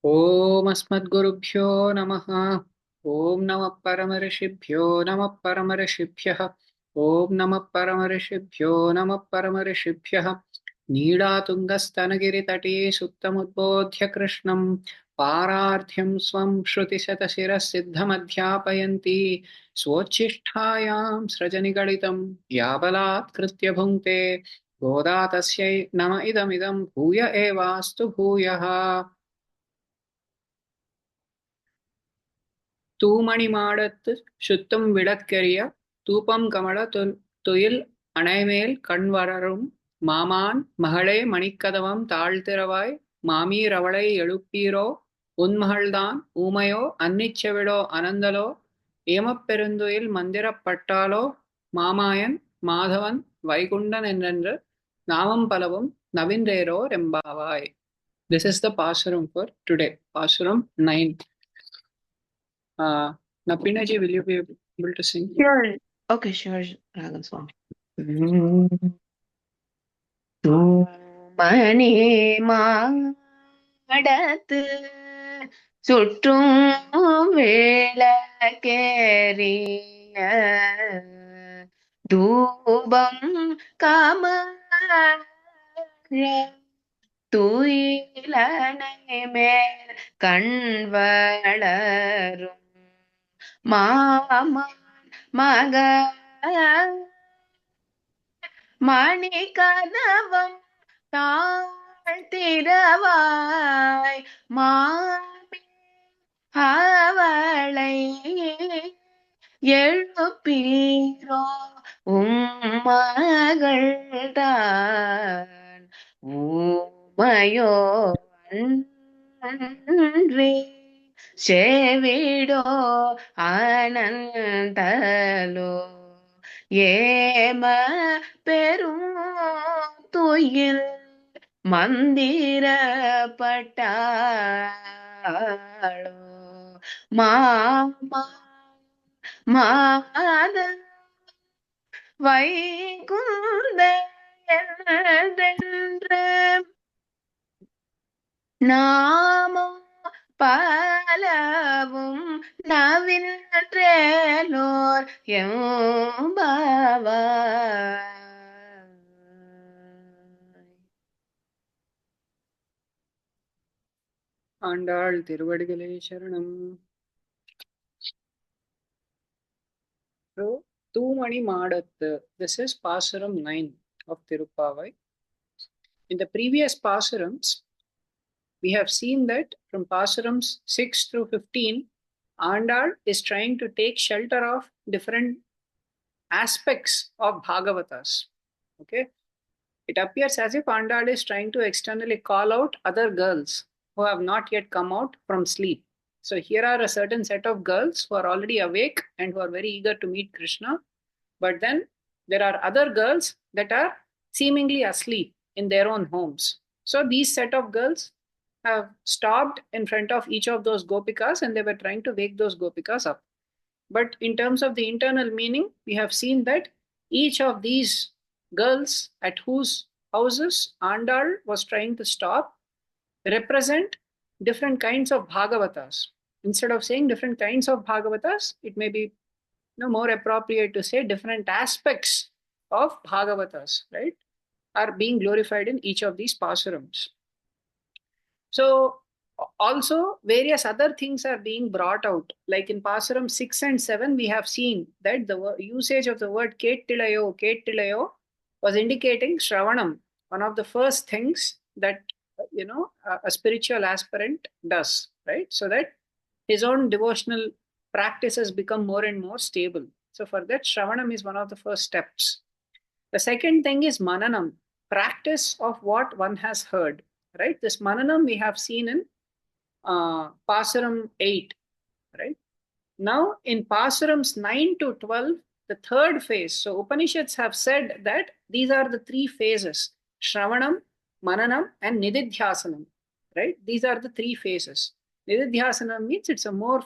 Om Asmadgurubhyo Namaha. Om Namah Paramarishibhyo Namah Paramarishibhyah. Om Namah Paramarishibhyo Namah Paramarishibhyah. Needatungastanagiri Tati Suttamudbodhya Krishnam Pararthyam Swam Shrutishatashiras Siddhamadhyapayanti Swochisthayam Srajanigalitam Yabalat Kritya Bhunte Goda Tasyai Nama Idamidam Bhuya Evastu Bhuyaha. தூமணி மாடத்துச் சுத்தும் விளக்கெரிய தூபம் கமழ துயில் அணைமேல் கண்வரரும் மாமான் மகளே மணிக்கதவம் தாழ்திறவாய் மாமீரவளை எழுப்பீரோ உன்மகள்தான் ஊமையோ அன்னிச்செவிடோ அனந்தலோ ஏமப்பெருந்துயில் மந்திரப்பட்டாலோ மாமாயன் மாதவன் வைகுண்டன் என்றென்று நாமம் பலவும் நவின்றேரோ ரெம்பாவாய். This is the Pasuram for today. Pasuram 9. Napinaji, will you be able to sing? Sure. Okay, sure, Ragan Swami. தூமணி மாடத்து சுற்றும் விளக்கேறிய தூபம் கமழ துயிலணை மேல் கண்வளரும் மாமன் மக மணிக்கதவம் தாழ்த்திரவாய் மாமி அவளை எழுப்பீரோ உம்மகள்தான் ஊமையோ அன்றி செவிடோ அனந்தலோ ஏம பெரும் துயில் மந்திரப்பட்டாளோ மாமா மாத வைகுந்த நாமம் பலவும் நவின்றேலோர் எம்பாவாய். ஆண்டாள் திருவடிகளே சரணம். So, Thumani Madattu. This is Pasuram 9 of Thiruppavai. In the previous Pasurams, we have seen that from Pasurams 6 through 15, Andal is trying to take shelter of different aspects of Bhagavatas. Okay, it appears as if Andal is trying to externally call out other girls who have not yet come out from sleep. So here are a certain set of girls who are already awake and who are very eager to meet Krishna. But then there are other girls that are seemingly asleep in their own homes. So these set of girls have stopped in front of each of those gopikas and they were trying to wake those gopikas up. But in terms of the internal meaning, we have seen that each of these girls at whose houses Andal was trying to stop represent different kinds of Bhagavatas. Instead of saying different kinds of Bhagavatas, it may be more appropriate to say different aspects of Bhagavatas, right, are being glorified in each of these Pasurams. So also various other things are being brought out. Like in Pasuram 6 and 7, we have seen that the usage of the word Kettilayo was indicating Shravanam, one of the first things that a spiritual aspirant does, right? So that his own devotional practices become more and more stable. So for that, Shravanam is one of the first steps. The second thing is Mananam, practice of what one has heard, right? This Mananam we have seen in Pasuram 8, right? Now in Pasurams 9 to 12, the third phase. So Upanishads have said that these are the three phases: Shravanam, Mananam, and Nididhyasanam, right? These are the three phases. Nididhyasanam means it's a more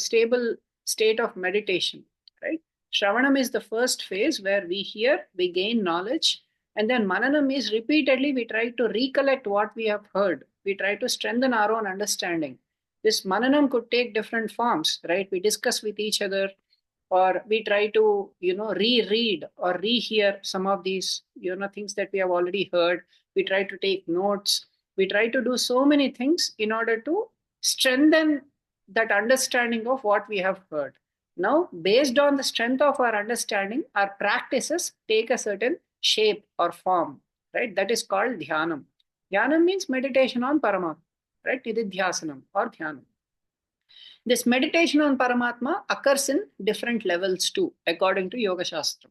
stable state of meditation, right? Shravanam is the first phase where we hear, we gain knowledge, and then Mananam is repeatedly we try to recollect what we have heard. We try to strengthen our own understanding. This mananam could take different forms, right? We discuss with each other, or we try to, reread or rehear some of these, things that we have already heard. We try to take notes. We try to do so many things in order to strengthen that understanding of what we have heard. Now, based on the strength of our understanding, our practices take a certain shape or form, right? That is called dhyanam. Dhyanam means meditation on Paramatma, right? Nididhyasanam or dhyanam. This meditation on Paramatma occurs in different levels too, according to Yoga Shastra.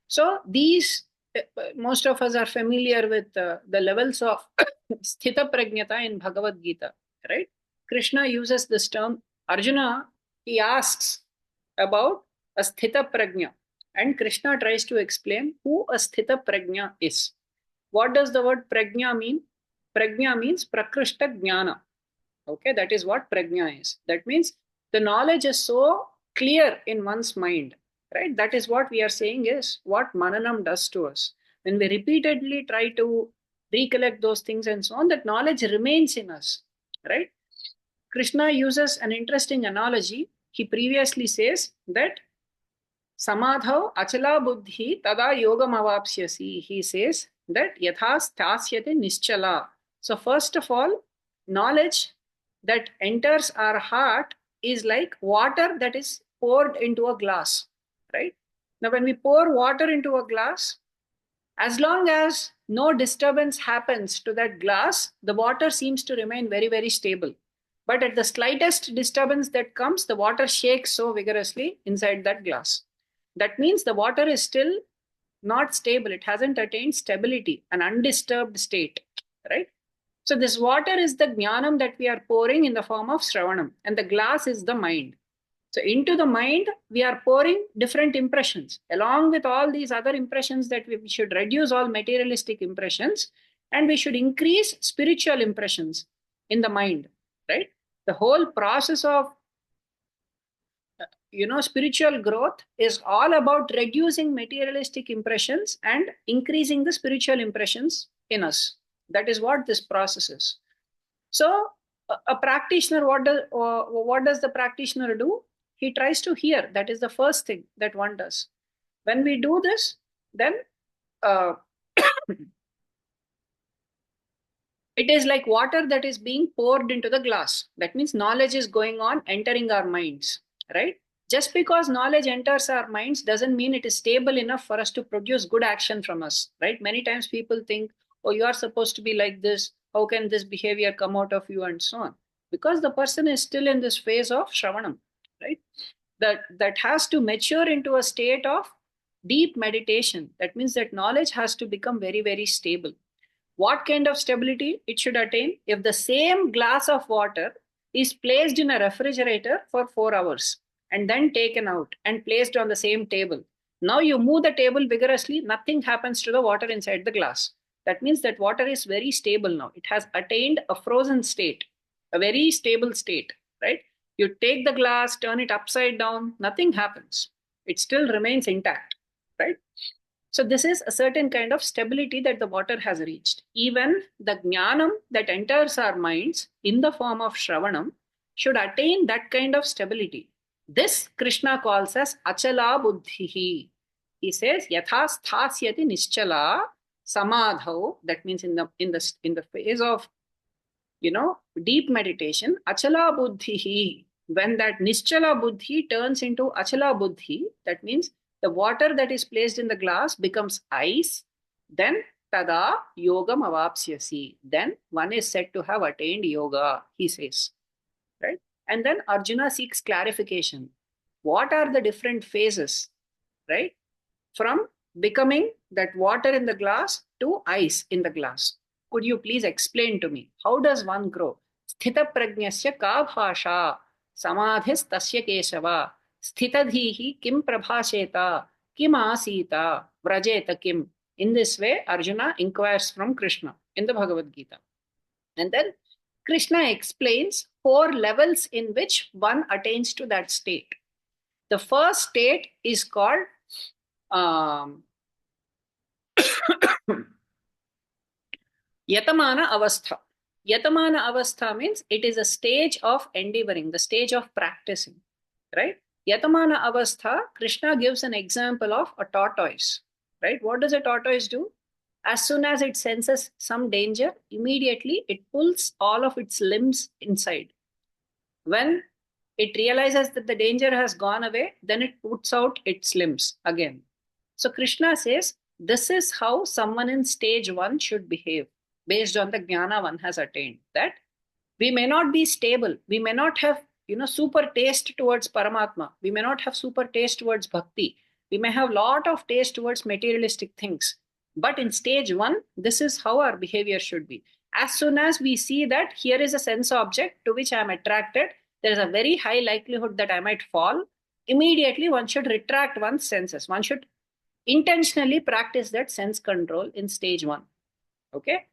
So these, most of us are familiar with the levels of sthita prajnata in Bhagavad Gita, right? Krishna uses this term. Arjuna, he asks about a sthita prajna, and Krishna tries to explain who a sthita prajna is. What does the word prajna mean? Prajna means prakrishta jnana. Okay, that is what prajna is. That means the knowledge is so clear in one's mind, right? That is what we are saying is what mananam does to us. When we repeatedly try to recollect those things and so on, that knowledge remains in us, right? Krishna uses an interesting analogy. He previously says that samadhav achala buddhi tada yogam avapsyasi. He says that yatha sthasyate nischala. So first of all, knowledge that enters our heart is like water that is poured into a glass, right? Now, when we pour water into a glass, as long as no disturbance happens to that glass, the water seems to remain very, very stable. But at the slightest disturbance that comes, the water shakes so vigorously inside that glass. That means the water is still not stable. It hasn't attained stability, an undisturbed state, right? So this water is the jnanam that we are pouring in the form of shravanam, and the glass is the mind. So into the mind, we are pouring different impressions. Along with all these other impressions, that we should reduce all materialistic impressions, and we should increase spiritual impressions in the mind, right? The whole process of spiritual growth is all about reducing materialistic impressions and increasing the spiritual impressions in us. That is what this process is. So a practitioner, what does the practitioner do? He tries to hear. That is the first thing that one does. When we do this, then it is like water that is being poured into the glass. That means knowledge is going on, entering our minds, right? Just because knowledge enters our minds doesn't mean it is stable enough for us to produce good action from us, right? Many times people think, oh, you are supposed to be like this. How can this behavior come out of you, and so on? Because the person is still in this phase of shravanam, right? That has to mature into a state of deep meditation. That means that knowledge has to become very, very stable. What kind of stability it should attain? If the same glass of water is placed in a refrigerator for 4 hours and then taken out and placed on the same table, now you move the table vigorously, nothing happens to the water inside the glass. That means that water is very stable now. It has attained a frozen state, a very stable state, right? You take the glass, turn it upside down, nothing happens. It still remains intact, right? So this is a certain kind of stability that the water has reached. Even the jnanam that enters our minds in the form of shravanam should attain that kind of stability. This Krishna calls as achala buddhihi. He says yatha sthasyati nischala samadhau. That means in the phase of deep meditation, achala buddhihi. When that nischala buddhi turns into achala buddhi, that means the water that is placed in the glass becomes ice, then tada yogam avapsyasi. Then one is said to have attained yoga, he says. Right? And then Arjuna seeks clarification. What are the different phases, right? From becoming that water in the glass to ice in the glass. Could you please explain to me, how does one grow? Sthita prajnasya ka bhasha samadhis tasya keshava sthitadhihi kim prabhasheta kim asita vrajeta kim. In this way, Arjuna inquires from Krishna in the Bhagavad Gita. And then Krishna explains 4 levels in which one attains to that state. The first state is called yatamana avastha. Yatamana avastha means it is a stage of endeavoring, the stage of practicing, right? Yatamana avastha, Krishna gives an example of a tortoise, right? What does a tortoise do? As soon as it senses some danger, immediately it pulls all of its limbs inside. When it realizes that the danger has gone away, then it puts out its limbs again. So Krishna says, this is how someone in stage one should behave based on the jnana one has attained. That we may not be stable, we may not have super taste towards Paramatma, we may not have super taste towards bhakti, we may have lot of taste towards materialistic things. But in stage one, this is how our behavior should be. As soon as we see that here is a sense object to which I am attracted, there is a very high likelihood that I might fall. Immediately, one should retract one's senses. One should intentionally practice that sense control in stage one. Okay?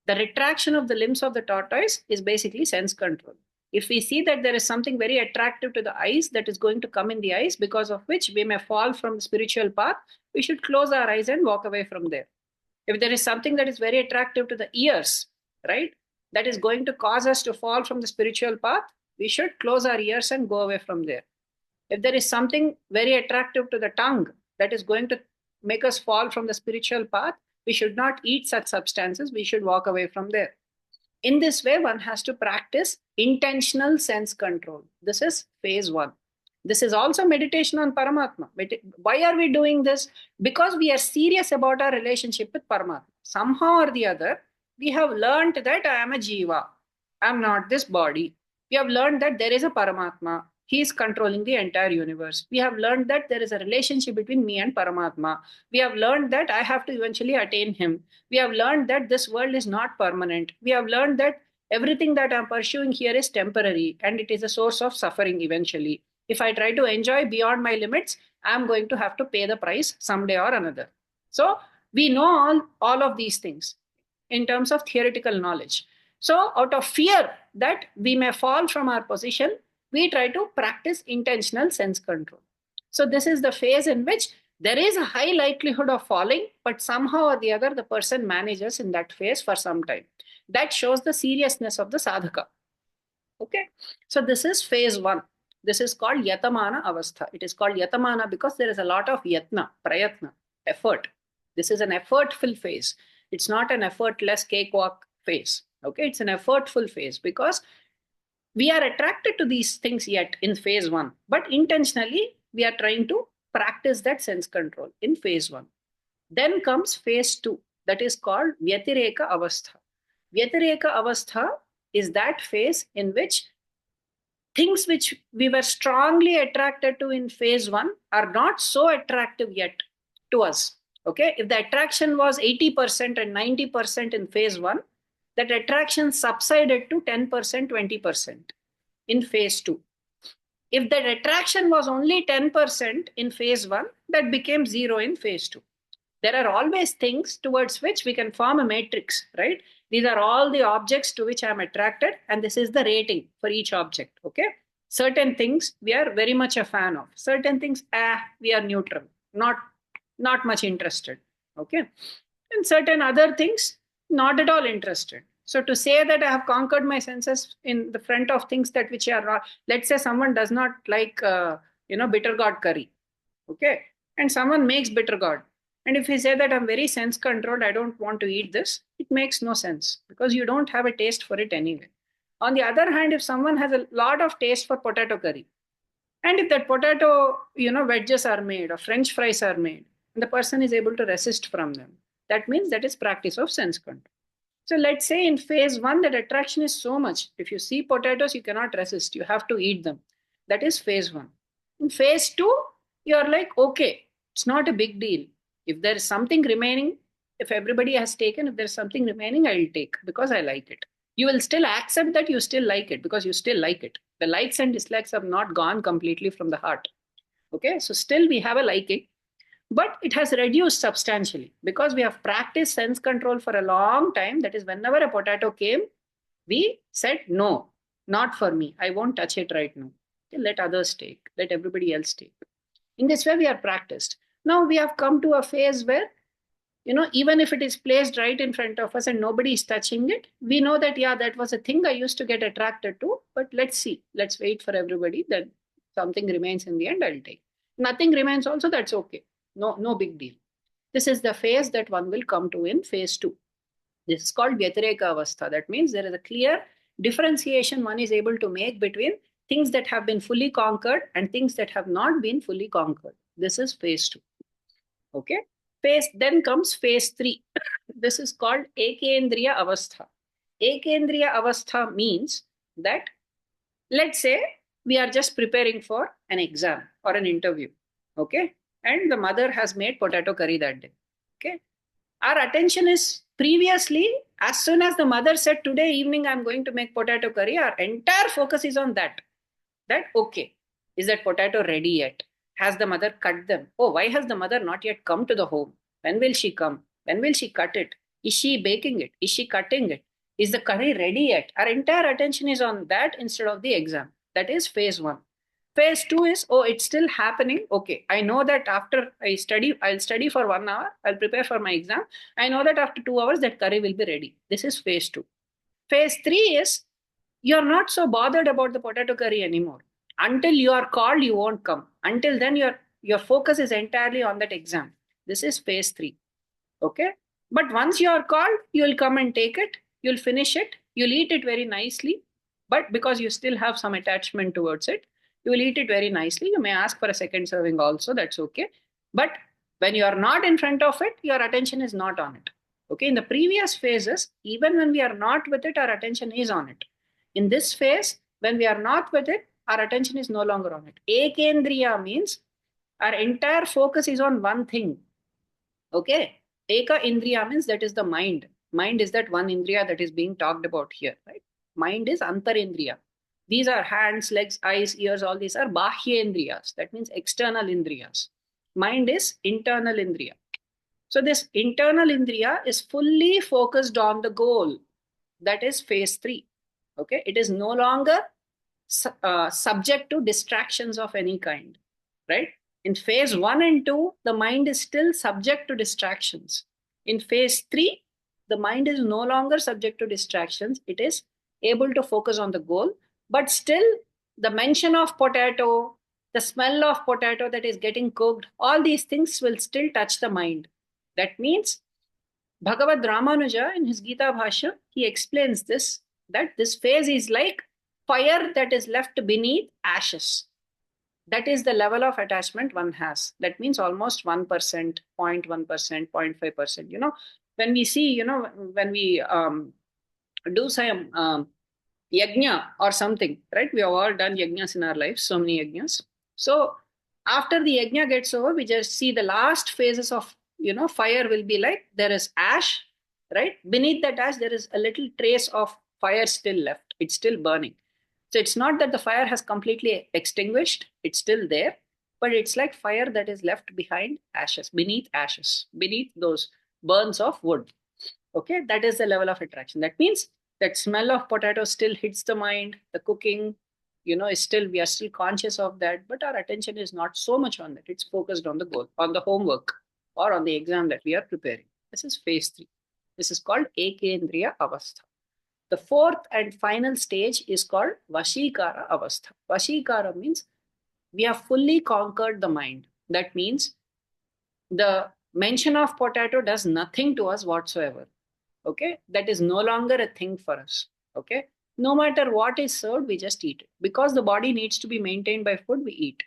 The retraction of the limbs of the tortoise is basically sense control. If we see that there is something very attractive to the eyes that is going to come in the eyes, because of which we may fall from the spiritual path, we should close our eyes and walk away from there. If there is something that is very attractive to the ears, right, that is going to cause us to fall from the spiritual path, we should close our ears and go away from there. If there is something very attractive to the tongue that is going to make us fall from the spiritual path, we should not eat such substances. We should walk away from there. In this way, one has to practice intentional sense control. This is phase one. This is also meditation on Paramatma. Why are we doing this? Because we are serious about our relationship with Paramatma. Somehow or the other, we have learned that I am a jiva. I am not this body. We have learned that there is a Paramatma. He is controlling the entire universe. We have learned that there is a relationship between me and Paramatma. We have learned that I have to eventually attain him. We have learned that this world is not permanent. We have learned that everything that I'm pursuing here is temporary and it is a source of suffering eventually. If I try to enjoy beyond my limits, I'm going to have to pay the price someday or another. So we know all of these things in terms of theoretical knowledge. So out of fear that we may fall from our position, we try to practice intentional sense control. So this is the phase in which there is a high likelihood of falling, but somehow or the other, the person manages in that phase for some time. That shows the seriousness of the sadhaka. Okay. So this is phase one. This is called yatamana avastha. It is called yatamana because there is a lot of yatna, prayatna, effort. This is an effortful phase. It's not an effortless cakewalk phase. Okay. It's an effortful phase because we are attracted to these things yet in phase one, but intentionally we are trying to practice that sense control in phase one. Then comes phase two, that is called Vyatireka avastha. Vyatireka avastha is that phase in which things which we were strongly attracted to in phase one are not so attractive yet to us. Okay, if the attraction was 80% and 90% in phase one, that attraction subsided to 10%, 20% in phase two. If that attraction was only 10% in phase one, that became zero in phase two. There are always things towards which we can form a matrix, right? These are all the objects to which I'm attracted, and this is the rating for each object, okay? Certain things we are very much a fan of. Certain things, we are neutral, not much interested, okay? And certain other things, not at all interested. So to say that I have conquered my senses in the front of things that which are not, let's say someone does not like, bitter gourd curry, okay? And someone makes bitter gourd. And if we say that I'm very sense controlled, I don't want to eat this, it makes no sense because you don't have a taste for it anyway. On the other hand, if someone has a lot of taste for potato curry, and if that potato, wedges are made or French fries are made, and the person is able to resist from them, that means that is practice of sense control. So let's say in phase one, that attraction is so much. If you see potatoes, you cannot resist. You have to eat them. That is phase one. In phase two, you're like, okay, it's not a big deal. If there is something remaining, if everybody has taken, if there's something remaining, I'll take because I like it. You will still accept that you still like it because you still like it. The likes and dislikes have not gone completely from the heart. Okay, so still we have a liking, but it has reduced substantially because we have practiced sense control for a long time. That is, whenever a potato came, we said, no, not for me. I won't touch it right now. Okay, let others take, let everybody else take. In this way, we are practiced. Now we have come to a phase where even if it is placed right in front of us and nobody is touching it, we know that, yeah, that was a thing I used to get attracted to, but let's see. Let's wait for everybody. Then something remains in the end, I'll take. Nothing remains also, that's okay. No big deal. This is the phase that one will come to in phase 2. This is called Vyatireka Avastha. That means there is a clear differentiation one is able to make between things that have been fully conquered and things that have not been fully conquered. This is phase 2. Okay. Then comes phase 3. This is called Ekendriya Avastha. Ekendriya Avastha means that, let's say, we are just preparing for an exam or an interview. Okay. And the mother has made potato curry that day. Okay. Our attention is previously, as soon as the mother said, today evening I'm going to make potato curry, our entire focus is on that. That, okay, is that potato ready yet? Has the mother cut them? Oh, why has the mother not yet come to the home? When will she come? When will she cut it? Is she baking it? Is she cutting it? Is the curry ready yet? Our entire attention is on that instead of the exam. That is phase 1. Phase 2 is, oh, it's still happening. Okay, I know that after I'll study for 1 hour, I'll prepare for my exam. I know that after 2 hours, that curry will be ready. This is phase 2. Phase 3 is, you're not so bothered about the potato curry anymore. Until you are called, you won't come. Until then, your focus is entirely on that exam. This is phase 3. Okay? But once you are called, you'll come and take it. You'll finish it. You'll eat it very nicely. But because you still have some attachment towards it, you will eat it very nicely. You may ask for a second serving also. That's okay. But when you are not in front of it, your attention is not on it. Okay? In the previous phases, even when we are not with it, our attention is on it. In this phase, when we are not with it, our attention is no longer on it. Ekendriya means our entire focus is on one thing. Okay? Eka Indriya means that is the mind. Mind is that one Indriya that is being talked about here, right? Mind is Antarindriya. These are hands, legs, eyes, ears, all these are Bahya Indriyas. That means external Indriyas. Mind is internal Indriya. So this internal Indriya is fully focused on the goal. That is phase 3. Okay? It is no longer subject to distractions of any kind, right? In phase 1 and 2, the mind is still subject to distractions. In phase 3, the mind is no longer subject to distractions. It is able to focus on the goal, but still the mention of potato, the smell of potato that is getting cooked, all these things will still touch the mind. That means Bhagavad Ramanuja in his Gita Bhashya, he explains this, that this phase is like fire that is left beneath ashes. That is the level of attachment one has. That means almost 1%, 0.1%, 0.5%. When we see, when we do some yajna or something, right? We have all done yajnas in our lives, so many yajnas. So after the yajna gets over, we just see the last phases of, fire will be like, there is ash, right? Beneath that ash, there is a little trace of fire still left. It's still burning. So it's not that the fire has completely extinguished. It's still there, but it's like fire that is left behind ashes, beneath those burns of wood. Okay, that is the level of attraction. That means that smell of potato still hits the mind. The cooking, is still, we are still conscious of that, but our attention is not so much on that. It's focused on the goal, on the homework, or on the exam that we are preparing. This is phase 3. This is called Ekendriya Avastha. The 4th and final stage is called vaishikara avastha. Vaishikara means we have fully conquered the mind. That means the mention of potato does nothing to us whatsoever. Okay? That is no longer a thing for us. Okay? No matter what is served, we just eat it. Because the body needs to be maintained by food, we eat.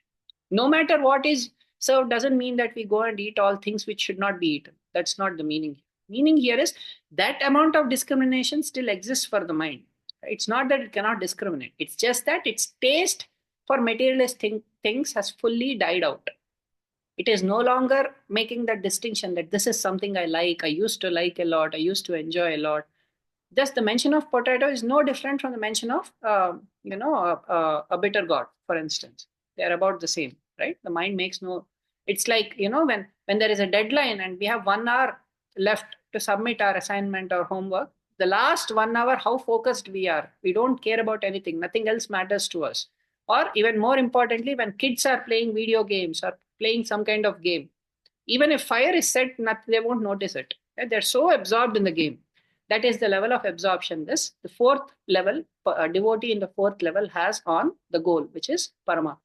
No matter what is served doesn't mean that we go and eat all things which should not be eaten. That's not the meaning. Meaning here is that amount of discrimination still exists for the mind. It's not that it cannot discriminate. It's just that its taste for materialist things has fully died out. It is no longer making that distinction that this is something I like, I used to like a lot, I used to enjoy a lot. Just the mention of potato is no different from the mention of, a bitter gourd, for instance. They're about the same, right? The mind makes no, it's like, when there is a deadline and we have 1 hour left to submit our assignment or homework, the last 1 hour, how focused we are. We don't care about anything. Nothing else matters to us. Or even more importantly, when kids are playing video games or playing some kind of game, Even if fire is set, they won't notice it. They're so absorbed in the game. That is the level of absorption the fourth level, devotee in the fourth level has on the goal, which is Paramatma.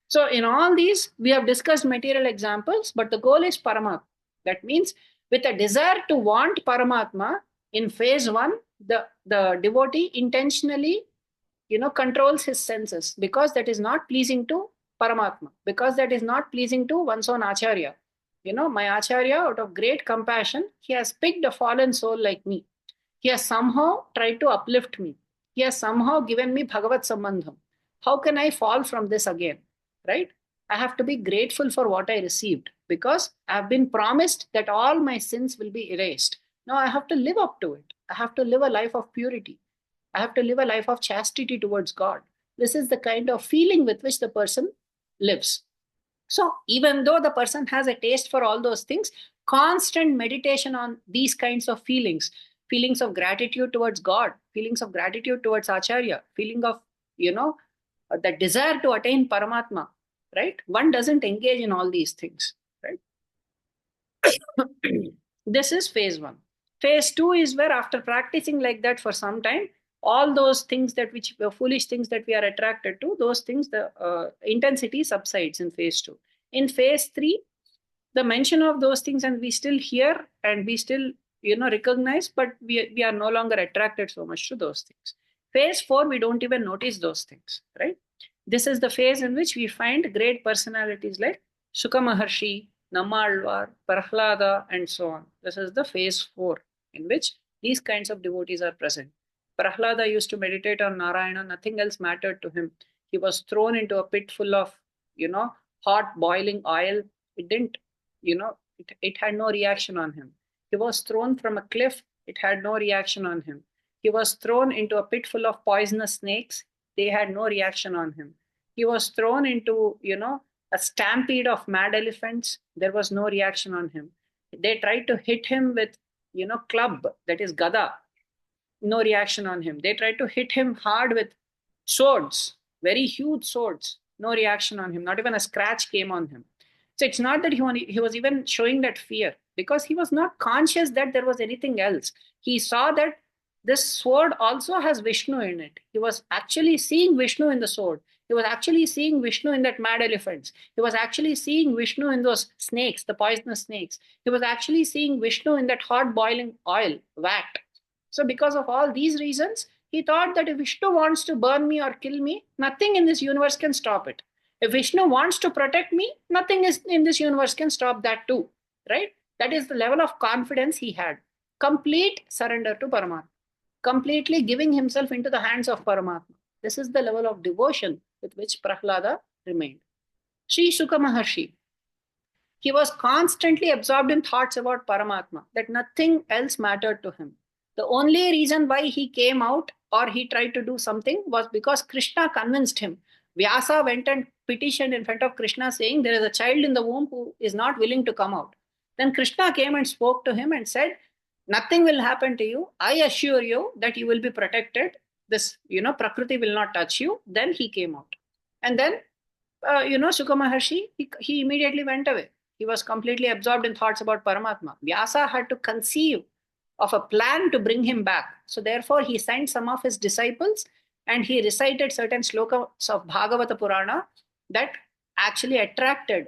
So in all these, we have discussed material examples, but the goal is Paramatma. That means with a desire to want Paramatma, in phase one, the devotee intentionally, controls his senses, because that is not pleasing to Paramatma, because that is not pleasing to one's own Acharya. My Acharya, out of great compassion, he has picked a fallen soul like me. He has somehow tried to uplift me. He has somehow given me Bhagavat Sambandham. How can I fall from this again? Right? I have to be grateful for what I received, because I have been promised that all my sins will be erased. Now I have to live up to it. I have to live a life of purity. I have to live a life of chastity towards God. This is the kind of feeling with which the person lives. So even though the person has a taste for all those things, constant meditation on these kinds of feelings of gratitude towards God, feelings of gratitude towards Acharya, feeling of, the desire to attain Paramatma, right? One doesn't engage in all these things, right? This is phase one. Phase two is where, after practicing like that for some time, all those things that which were foolish things that we are attracted to, those things, the intensity subsides in phase two. In phase three, the mention of those things, and we still hear and we still, recognize, but we are no longer attracted so much to those things. Phase four, we don't even notice those things, right? This is the phase in which we find great personalities like Shuka Maharshi, Nammalvar, Prahlada, and so on. This is the phase four in which these kinds of devotees are present. Prahlada used to meditate on Narayana, nothing else mattered to him. He was thrown into a pit full of, hot boiling oil. It didn't, it had no reaction on him. He was thrown from a cliff. It had no reaction on him. He was thrown into a pit full of poisonous snakes. They had no reaction on him. He was thrown into, a stampede of mad elephants. There was no reaction on him. They tried to hit him with, club, that is Gada. No reaction on him. They tried to hit him hard with swords, very huge swords. No reaction on him. Not even a scratch came on him. So it's not that he was even showing that fear, because he was not conscious that there was anything else. He saw that this sword also has Vishnu in it. He was actually seeing Vishnu in the sword. He was actually seeing Vishnu in that mad elephants. He was actually seeing Vishnu in those snakes, the poisonous snakes. He was actually seeing Vishnu in that hot boiling oil vat. So because of all these reasons, he thought that if Vishnu wants to burn me or kill me, nothing in this universe can stop it. If Vishnu wants to protect me, nothing in this universe can stop that too, right? That is the level of confidence he had. Complete surrender to Paramatma. Completely giving himself into the hands of Paramatma. This is the level of devotion with which Prahlada remained. Sri Shuka Maharshi, he was constantly absorbed in thoughts about Paramatma, that nothing else mattered to him. The only reason why he came out or he tried to do something was because Krishna convinced him. Vyasa went and petitioned in front of Krishna saying, there is a child in the womb who is not willing to come out. Then Krishna came and spoke to him and said, nothing will happen to you. I assure you that you will be protected. This, Prakriti will not touch you. Then he came out. And then, Shuka Maharshi, he immediately went away. He was completely absorbed in thoughts about Paramatma. Vyasa had to conceive of a plan to bring him back. So therefore, he sent some of his disciples and he recited certain slokas of Bhagavata Purana that actually attracted,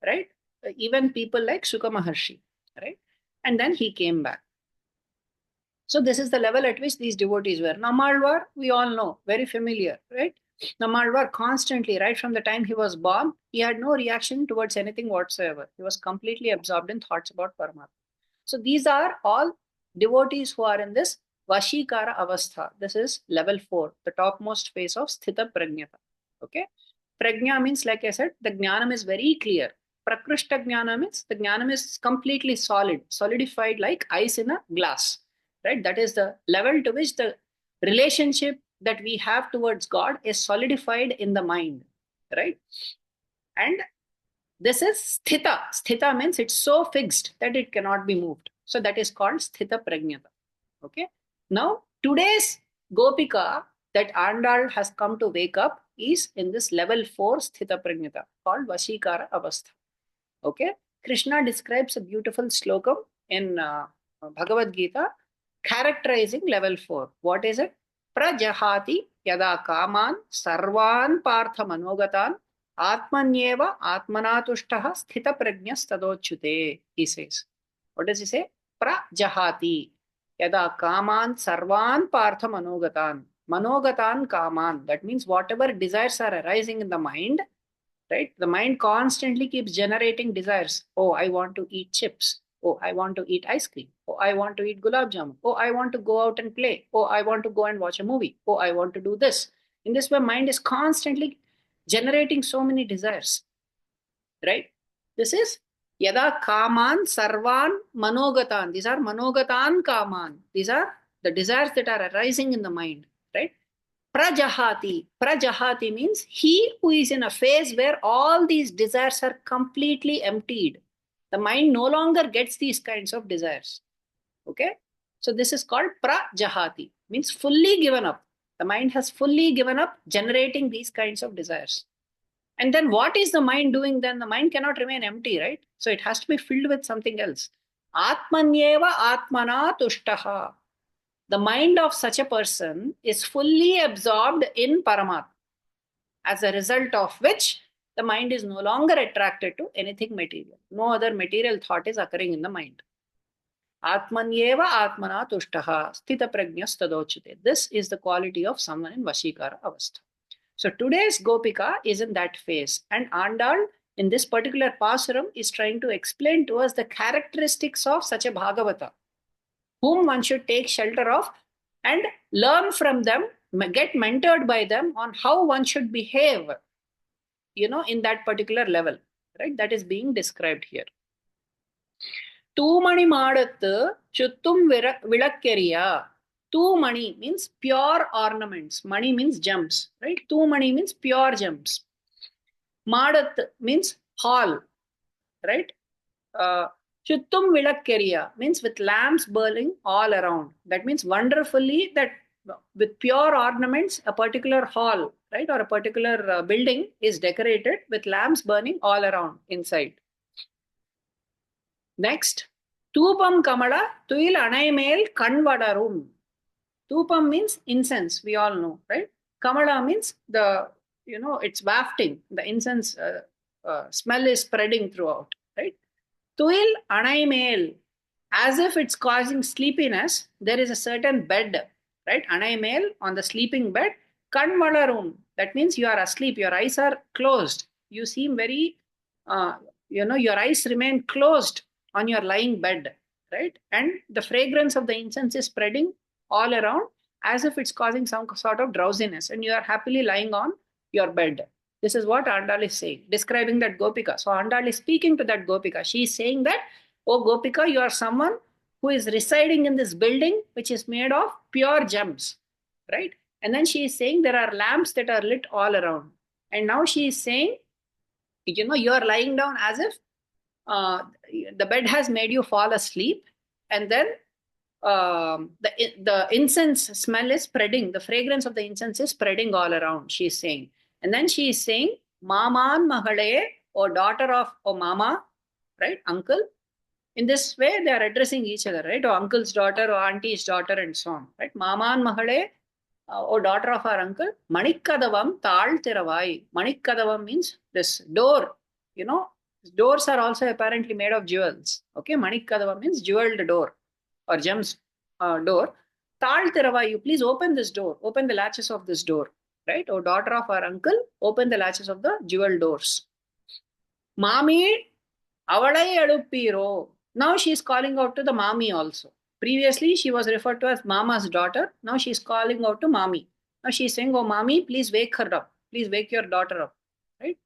right, even people like Shuka Maharshi, right? And then he came back. So this is the level at which these devotees were. Nammalvar, we all know, very familiar, right? Nammalvar constantly, right from the time he was born, he had no reaction towards anything whatsoever. He was completely absorbed in thoughts about Paramatma. So these are all devotees who are in this Vaishikara avastha. This is level 4, the topmost phase of sthita prajnata. Okay. Prajna means, like I said, the jnanam is very clear. Prakrishta jnana means the jnanam is completely solid, solidified like ice in a glass. Right? That is the level to which the relationship that we have towards God is solidified in the mind. Right? And this is sthita. Sthita means it's so fixed that it cannot be moved. So that is called sthita prajnata. Okay. Now, today's Gopika that Andal has come to wake up is in this level 4 sthita prajnata called Vaishikara avastha. Okay. Krishna describes a beautiful slokam in Bhagavad Gita characterizing level 4. What is it? Prajahati yada kaman sarvan partha manogatan atmanyeva atmanatushtaha sthita prajnas tadochyute, he says. What does he say? Prajahati yada kaman sarvan partha manogatan. Manogatan kaman. That means whatever desires are arising in the mind, right? The mind constantly keeps generating desires. Oh, I want to eat chips. Oh, I want to eat ice cream. Oh, I want to eat gulab jamun. Oh, I want to go out and play. Oh, I want to go and watch a movie. Oh, I want to do this. In this way, mind is constantly generating so many desires, right? This is yada kaman sarvan manogatan. These are manogatan kaman. These are the desires that are arising in the mind, right? Prajahati. Prajahati means he who is in a phase where all these desires are completely emptied. The mind no longer gets these kinds of desires. Okay? So this is called prajahati, means fully given up. The mind has fully given up generating these kinds of desires. And then what is the mind doing then? The mind cannot remain empty, right? So it has to be filled with something else. Atmanyeva atmana tushtaha. The mind of such a person is fully absorbed in Paramatma, as a result of which the mind is no longer attracted to anything material. No other material thought is occurring in the mind. Atmanyeva atmana tushtaha sthita prajnas tadochyute. This is the quality of someone in vaishikara avastha. So today's Gopika is in that phase, and Andal in this particular Pasuram is trying to explain to us the characteristics of such a Bhagavata, whom one should take shelter of and learn from them, get mentored by them on how one should behave, in that particular level, right? That is being described here. Thumani madattu chuttum vilakkeriya. Thumani means pure ornaments. Mani means gems, right? Thumani means pure gems. Madat means hall, right? Chuttum vilakkeriya means with lamps burning all around. That means wonderfully that with pure ornaments, a particular hall, right, or a particular building is decorated with lamps burning all around inside. Next, Thupam Kamala Tuil Anaimel Kanvadarum. Thupam means incense, we all know, right? Kamala means it's wafting. The incense smell is spreading throughout, right? Tuil Anaimel, as if it's causing sleepiness, there is a certain bed, right? Anaimel, on the sleeping bed. Kanvadarum, that means you are asleep, your eyes are closed. You seem very, your eyes remain closed on your lying bed, right? And the fragrance of the incense is spreading all around as if it's causing some sort of drowsiness, and you are happily lying on your bed. This is what Andal is saying, describing that Gopika. So Andal is speaking to that Gopika. She is saying that, oh Gopika, you are someone who is residing in this building which is made of pure gems, right? And then she is saying there are lamps that are lit all around. And now she is saying, you are lying down as if the bed has made you fall asleep, and then the incense smell is spreading, the fragrance of the incense is spreading all around, she is saying. And then she is saying, Maman Mahale, or daughter of, or Mama, right, uncle. In this way, they are addressing each other, right? Or uncle's daughter, or auntie's daughter, and so on, right? Maman Mahale, or daughter of our uncle. Manikkadavam Tal Thiravai. Manikkadavam means this door, doors are also apparently made of jewels. Okay, Manikkadavam means jeweled door or gems door. Tal Thiravai, you please open this door, open the latches of this door, right? Oh, daughter of our uncle, open the latches of the jewel doors. Mami Avalai Aduppiro. Now she is calling out to the Mami also. Previously, she was referred to as Mama's daughter. Now she is calling out to Mami. Now she is saying, oh Mami, please wake her up. Please wake your daughter up, right?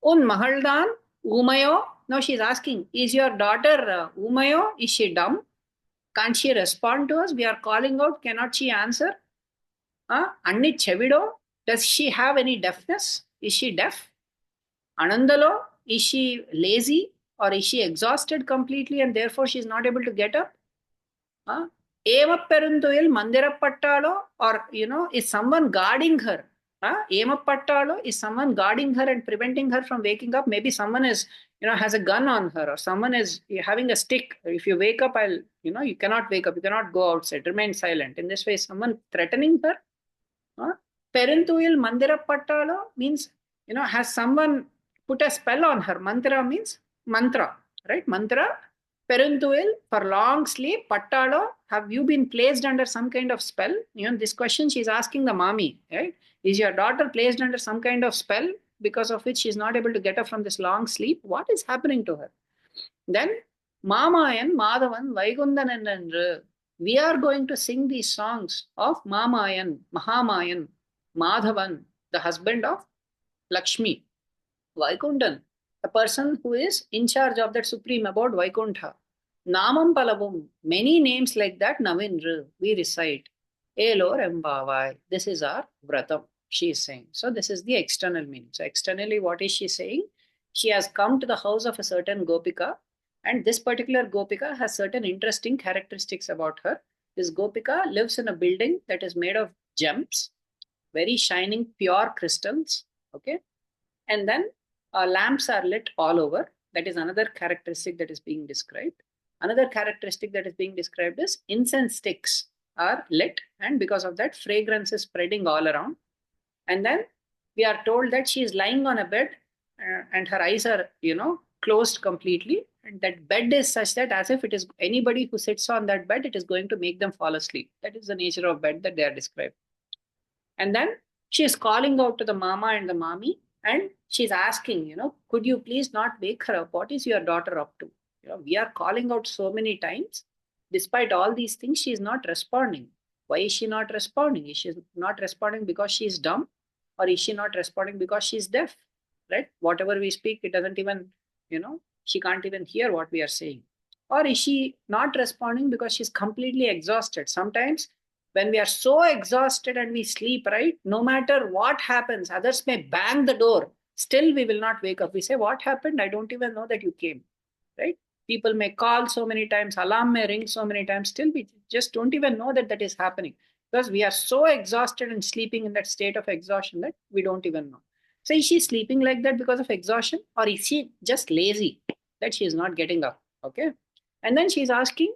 Un Mahaldan Umayo. Now she is asking, is your daughter Umayo? Is she dumb? Can't she respond to us? We are calling out. Cannot she answer? Anni Chevido. Does she have any deafness? Is she deaf? Anandalo. Is she lazy? Or is she exhausted completely and therefore she is not able to get up? Emapperuntoil Mandirapattalo, or is someone guarding her? Emapattalo, is someone guarding her and preventing her from waking up? Maybe someone is, has a gun on her, or someone is having a stick. If you wake up, you cannot wake up, you cannot go outside, remain silent. In this way, someone threatening her. Perunthuyil mandira pattalo means, has someone put a spell on her. Mantra means mantra, right? Mantra. Perunthuyil, for long sleep. Pattalo, have you been placed under some kind of spell? This question she's asking the mommy, right? Is your daughter placed under some kind of spell because of which she's not able to get up from this long sleep? What is happening to her? Then, Mamayan, Madhavan, Vaikundanan, and we are going to sing these songs of Mamayan, Mahamayan, Madhavan, the husband of Lakshmi, Vaikundan, a person who is in charge of that supreme abode, Vaikuntha. Namam Palavum, many names like that, Navindra, we recite. Elor Embavai, this is our Vratam, she is saying. So, this is the external meaning. So, externally, what is she saying? She has come to the house of a certain Gopika, and this particular Gopika has certain interesting characteristics about her. This Gopika lives in a building that is made of gems, very shining, pure crystals. Okay. And then lamps are lit all over. That is another characteristic that is being described. Another characteristic that is being described is incense sticks are lit, and because of that, fragrance is spreading all around. And then we are told that she is lying on a bed and her eyes are, closed completely. And that bed is such that as if it is anybody who sits on that bed, it is going to make them fall asleep. That is the nature of bed that they are described. And then she is calling out to the mama and the mommy, and she's asking, could you please not wake her up? What is your daughter up to? We are calling out so many times. Despite all these things, she is not responding. Why is she not responding? Is she not responding because she is dumb? Or is she not responding because she is deaf? Right? Whatever we speak, it doesn't even, she can't even hear what we are saying. Or is she not responding because she's completely exhausted? Sometimes when we are so exhausted and we sleep, right, no matter what happens, others may bang the door, still we will not wake up. We say, what happened? I don't even know that you came, right? People may call so many times, alarm may ring so many times, still we just don't even know that that is happening, because we are so exhausted and sleeping in that state of exhaustion that we don't even know. So is she sleeping like that because of exhaustion, or is she just lazy that she is not getting up? Okay. And then she's asking,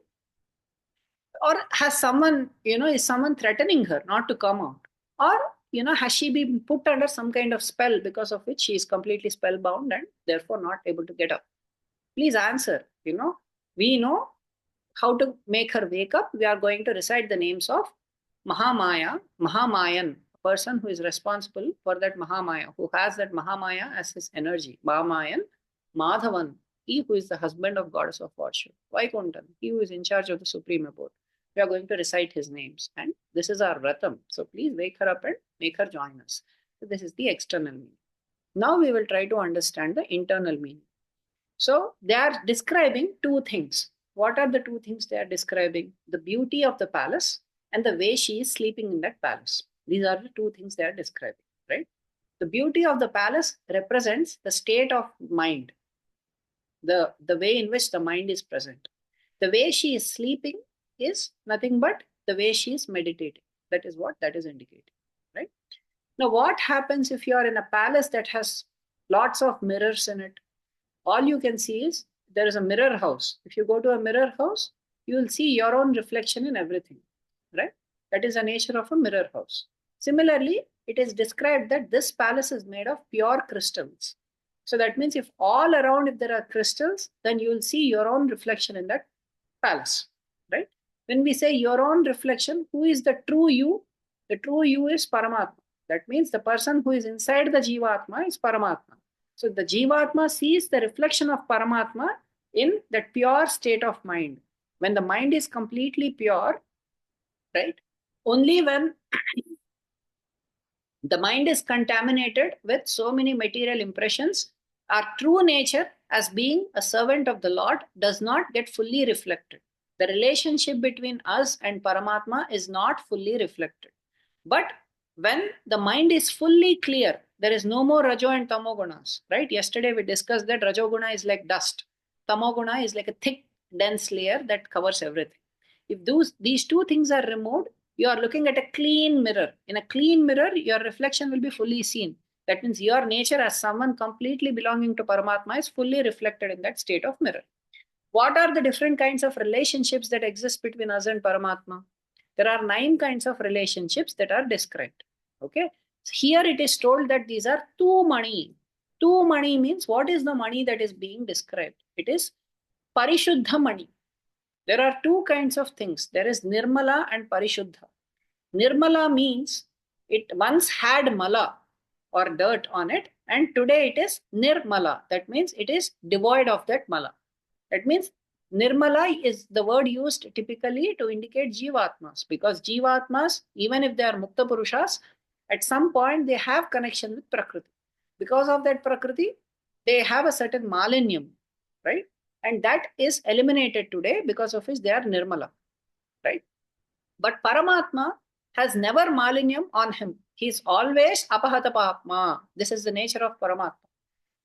or has someone, is someone threatening her not to come out? Or, has she been put under some kind of spell because of which she is completely spellbound and therefore not able to get up? Please answer. We know how to make her wake up. We are going to recite the names of Mahamaya, Mahamayan, a person who is responsible for that Mahamaya, who has that Mahamaya as his energy. Mahamayan, Madhavan, he who is the husband of goddess of fortune. Vaikuntan, he who is in charge of the supreme abode. We are going to recite his names, and this is our Vratam. So please wake her up and make her join us. So this is the external meaning. Now we will try to understand the internal meaning. So they are describing two things. What are the two things they are describing? The beauty of the palace and the way she is sleeping in that palace. These are the two things they are describing, right? The beauty of the palace represents the state of mind, the way in which the mind is present. The way she is sleeping is nothing but the way she is meditating. That is what that is indicating, right? Now, what happens if you are in a palace that has lots of mirrors in it? All you can see is there is a mirror house. If you go to a mirror house, you will see your own reflection in everything, right? That is the nature of a mirror house. Similarly, it is described that this palace is made of pure crystals. So that means if all around, if there are crystals, then you will see your own reflection in that palace, right? When we say your own reflection, who is the true you? The true you is Paramatma. That means the person who is inside the Jivatma is Paramatma. So the Jivatma sees the reflection of Paramatma in that pure state of mind. When the mind is completely pure, right? Only when the mind is contaminated with so many material impressions, our true nature as being a servant of the Lord does not get fully reflected. The relationship between us and Paramatma is not fully reflected. But when the mind is fully clear, there is no more Rajo and Tamogunas, right? Yesterday we discussed that Rajoguna is like dust. Tamoguna is like a thick, dense layer that covers everything. If these two things are removed, you are looking at a clean mirror. In a clean mirror, your reflection will be fully seen. That means your nature as someone completely belonging to Paramatma is fully reflected in that state of mirror. What are the different kinds of relationships that exist between us and Paramatma? There are 9 kinds of relationships that are described. Okay. So here it is told that these are Thumani. Thumani means, what is the money that is being described? It is Parishuddha money. There are 2 kinds of things. There is Nirmala and Parishuddha. Nirmala means it once had mala or dirt on it, and today it is Nirmala. That means it is devoid of that mala. That means Nirmala is the word used typically to indicate Jivatmas, because Jivatmas, even if they are Mukta Purushas, at some point they have connection with Prakriti. Because of that Prakriti, they have a certain malinyam, right? And that is eliminated today, because of which they are Nirmala, right? But Paramatma has never malinyam on him. He is always apahatapatma. This is the nature of Paramatma.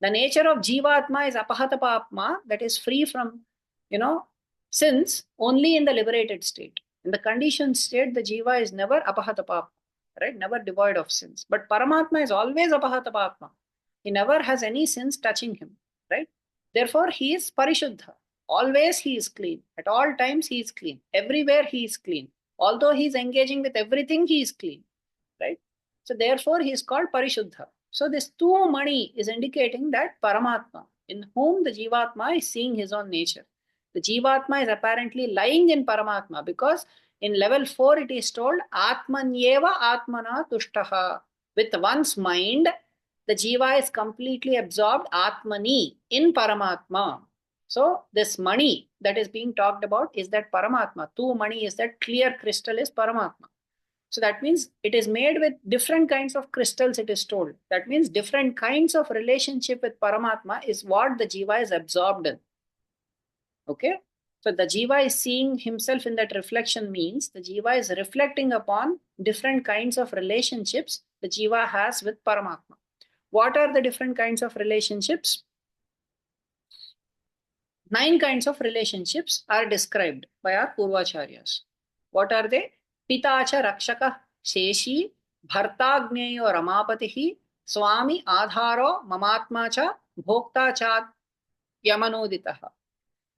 The nature of Jivatma is apahatapatma, that is free from, sins only in the liberated state. In the conditioned state, the Jiva is never apahatapatma, right? Never devoid of sins. But Paramatma is always apahatapatma. He never has any sins touching him, right? Therefore, he is parishuddha. Always he is clean. At all times he is clean. Everywhere he is clean. Although he is engaging with everything, he is clean, right? So therefore, he is called parishuddha. So this Thumani is indicating that Paramatma, in whom the Jivatma is seeing his own nature. The Jivatma is apparently lying in Paramatma, because in level 4 it is told Atmanyeva Atmana Tushtaha. With one's mind, the Jiva is completely absorbed Atmani in Paramatma. So this money that is being talked about is that Paramatma. Thumani is that clear crystal is Paramatma. So that means it is made with different kinds of crystals, it is told. That means different kinds of relationship with Paramatma is what the Jiva is absorbed in. Okay. So the Jiva is seeing himself in that reflection, means the Jiva is reflecting upon different kinds of relationships the Jiva has with Paramatma. What are the different kinds of relationships? 9 kinds of relationships are described by our Purvacharyas. What are they? Pitacha Rakshaka Sheshi Bhartagneyo Ramapatihi Swami Adharo Mamatmacha Bhokta Yamanoditaha.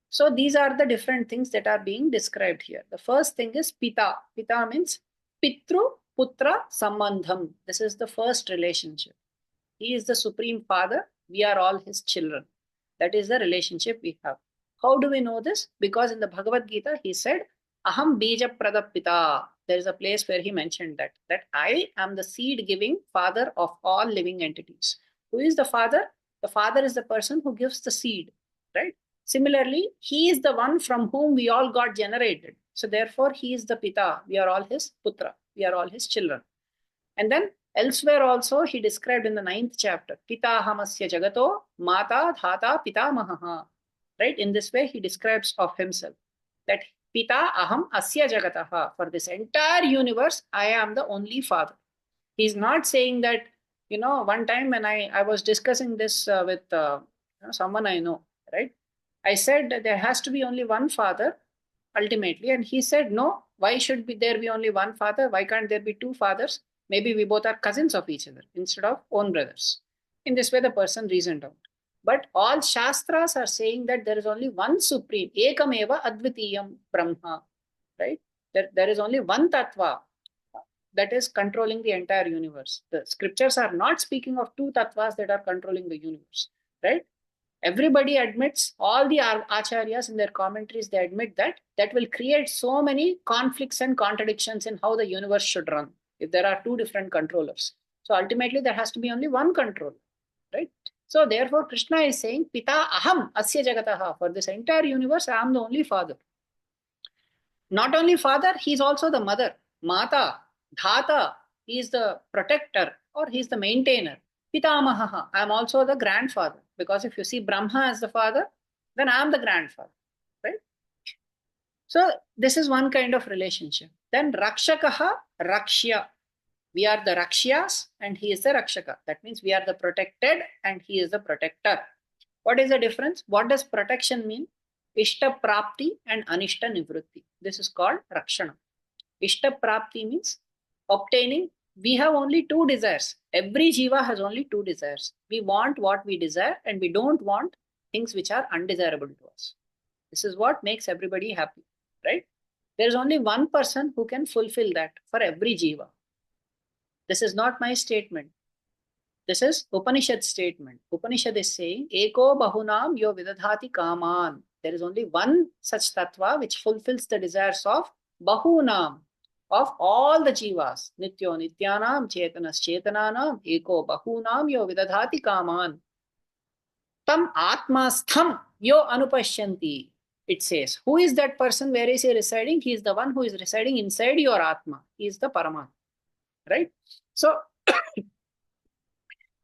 So these are the different things that are being described here. The first thing is Pita. Pita means Pitru Putra Sambandham. This is the first relationship. He is the Supreme Father. We are all his children. That is the relationship we have. How do we know this? Because in the Bhagavad Gita, he said, Aham Bija Pradapita. There is a place where he mentioned that I am the seed-giving father of all living entities. Who is the father? The father is the person who gives the seed, right? Similarly, he is the one from whom we all got generated. So therefore, he is the Pita. We are all his Putra. We are all his children. And then elsewhere also, he described in the 9th chapter, Pita Hamasya Jagato, Mata Dhata Pitamaha. Right? In this way, he describes of himself that Pita Aham Asya Jagataha. For this entire universe, I am the only father. He's not saying that, one time when I was discussing this with someone I know, right? I said that there has to be only one father ultimately. And he said, no, why should there be only one father? Why can't there be 2 fathers? Maybe we both are cousins of each other instead of own brothers. In this way, the person reasoned out. But all Shastras are saying that there is only one supreme, Ekameva Advitiyam Brahma, right? There is only one Tattva that is controlling the entire universe. The scriptures are not speaking of 2 Tattvas that are controlling the universe, right? Everybody admits, all the acharyas in their commentaries, they admit that will create so many conflicts and contradictions in how the universe should run if there are 2 different controllers. So ultimately, there has to be only one controller, right? So therefore, Krishna is saying, Pita Aham Asya Jagataha. For this entire universe, I am the only father. Not only father, he is also the mother. Mata, Dhata, he is the protector or he is the maintainer. Pitamaha, I am also the grandfather. Because if you see Brahma as the father, then I am the grandfather, right? So this is one kind of relationship. Then Rakshakaha, Rakshya. We are the Rakshyas and he is the Rakshaka. That means we are the protected and he is the protector. What is the difference? What does protection mean? Ishta Prapti and Anishta Nivrutti. This is called Rakshana. Ishta Prapti means obtaining we have only two desires. Every jiva has only two desires. We want what we desire, and we don't want things which are undesirable to us. This is what makes everybody happy, right? There is only one person who can fulfill that for every jiva. This is not my statement. This is Upanishad statement. Upanishad is saying, Eko bahunam yo vidadhati kaman. There is only one such tattva which fulfills the desires of bahunam, of all the jivas. Nityo nityanam chetanas chetananam eko bahunam yo vidadhati kaman. Tam atmastham yo anupashyanti. It says, who is that person? Where is he residing? He is the one who is residing inside your Atma. He is the Paramatma. Right? So,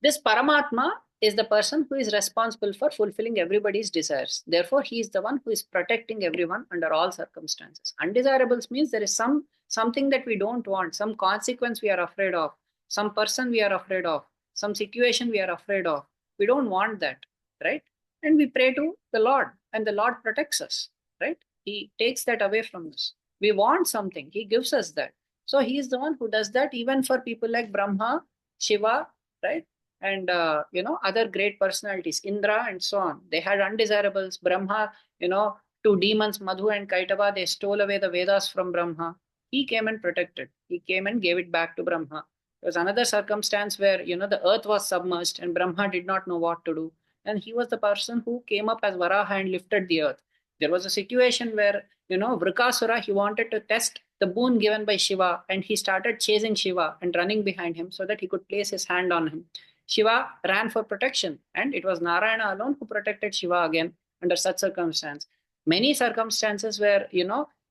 this Paramatma is the person who is responsible for fulfilling everybody's desires. Therefore, he is the one who is protecting everyone under all circumstances. Undesirables means there is something that we don't want, some consequence we are afraid of, some person we are afraid of, some situation we are afraid of. We don't want that, right? And we pray to the Lord, and the Lord protects us, right? He takes that away from us. We want something, he gives us that. So he is the one who does that even for people like Brahma, Shiva, right? And other great personalities, Indra and so on. They had undesirables. Brahma, two demons, Madhu and Kaitava, they stole away the Vedas from Brahma. He came and protected. He came and gave it back to Brahma. There was another circumstance where the earth was submerged and Brahma did not know what to do. And he was the person who came up as Varaha and lifted the earth. There was a situation where Vrikasura, he wanted to test the boon given by Shiva, and he started chasing Shiva and running behind him so that he could place his hand on him. Shiva ran for protection, and it was Narayana alone who protected Shiva again under such circumstance. Many circumstances where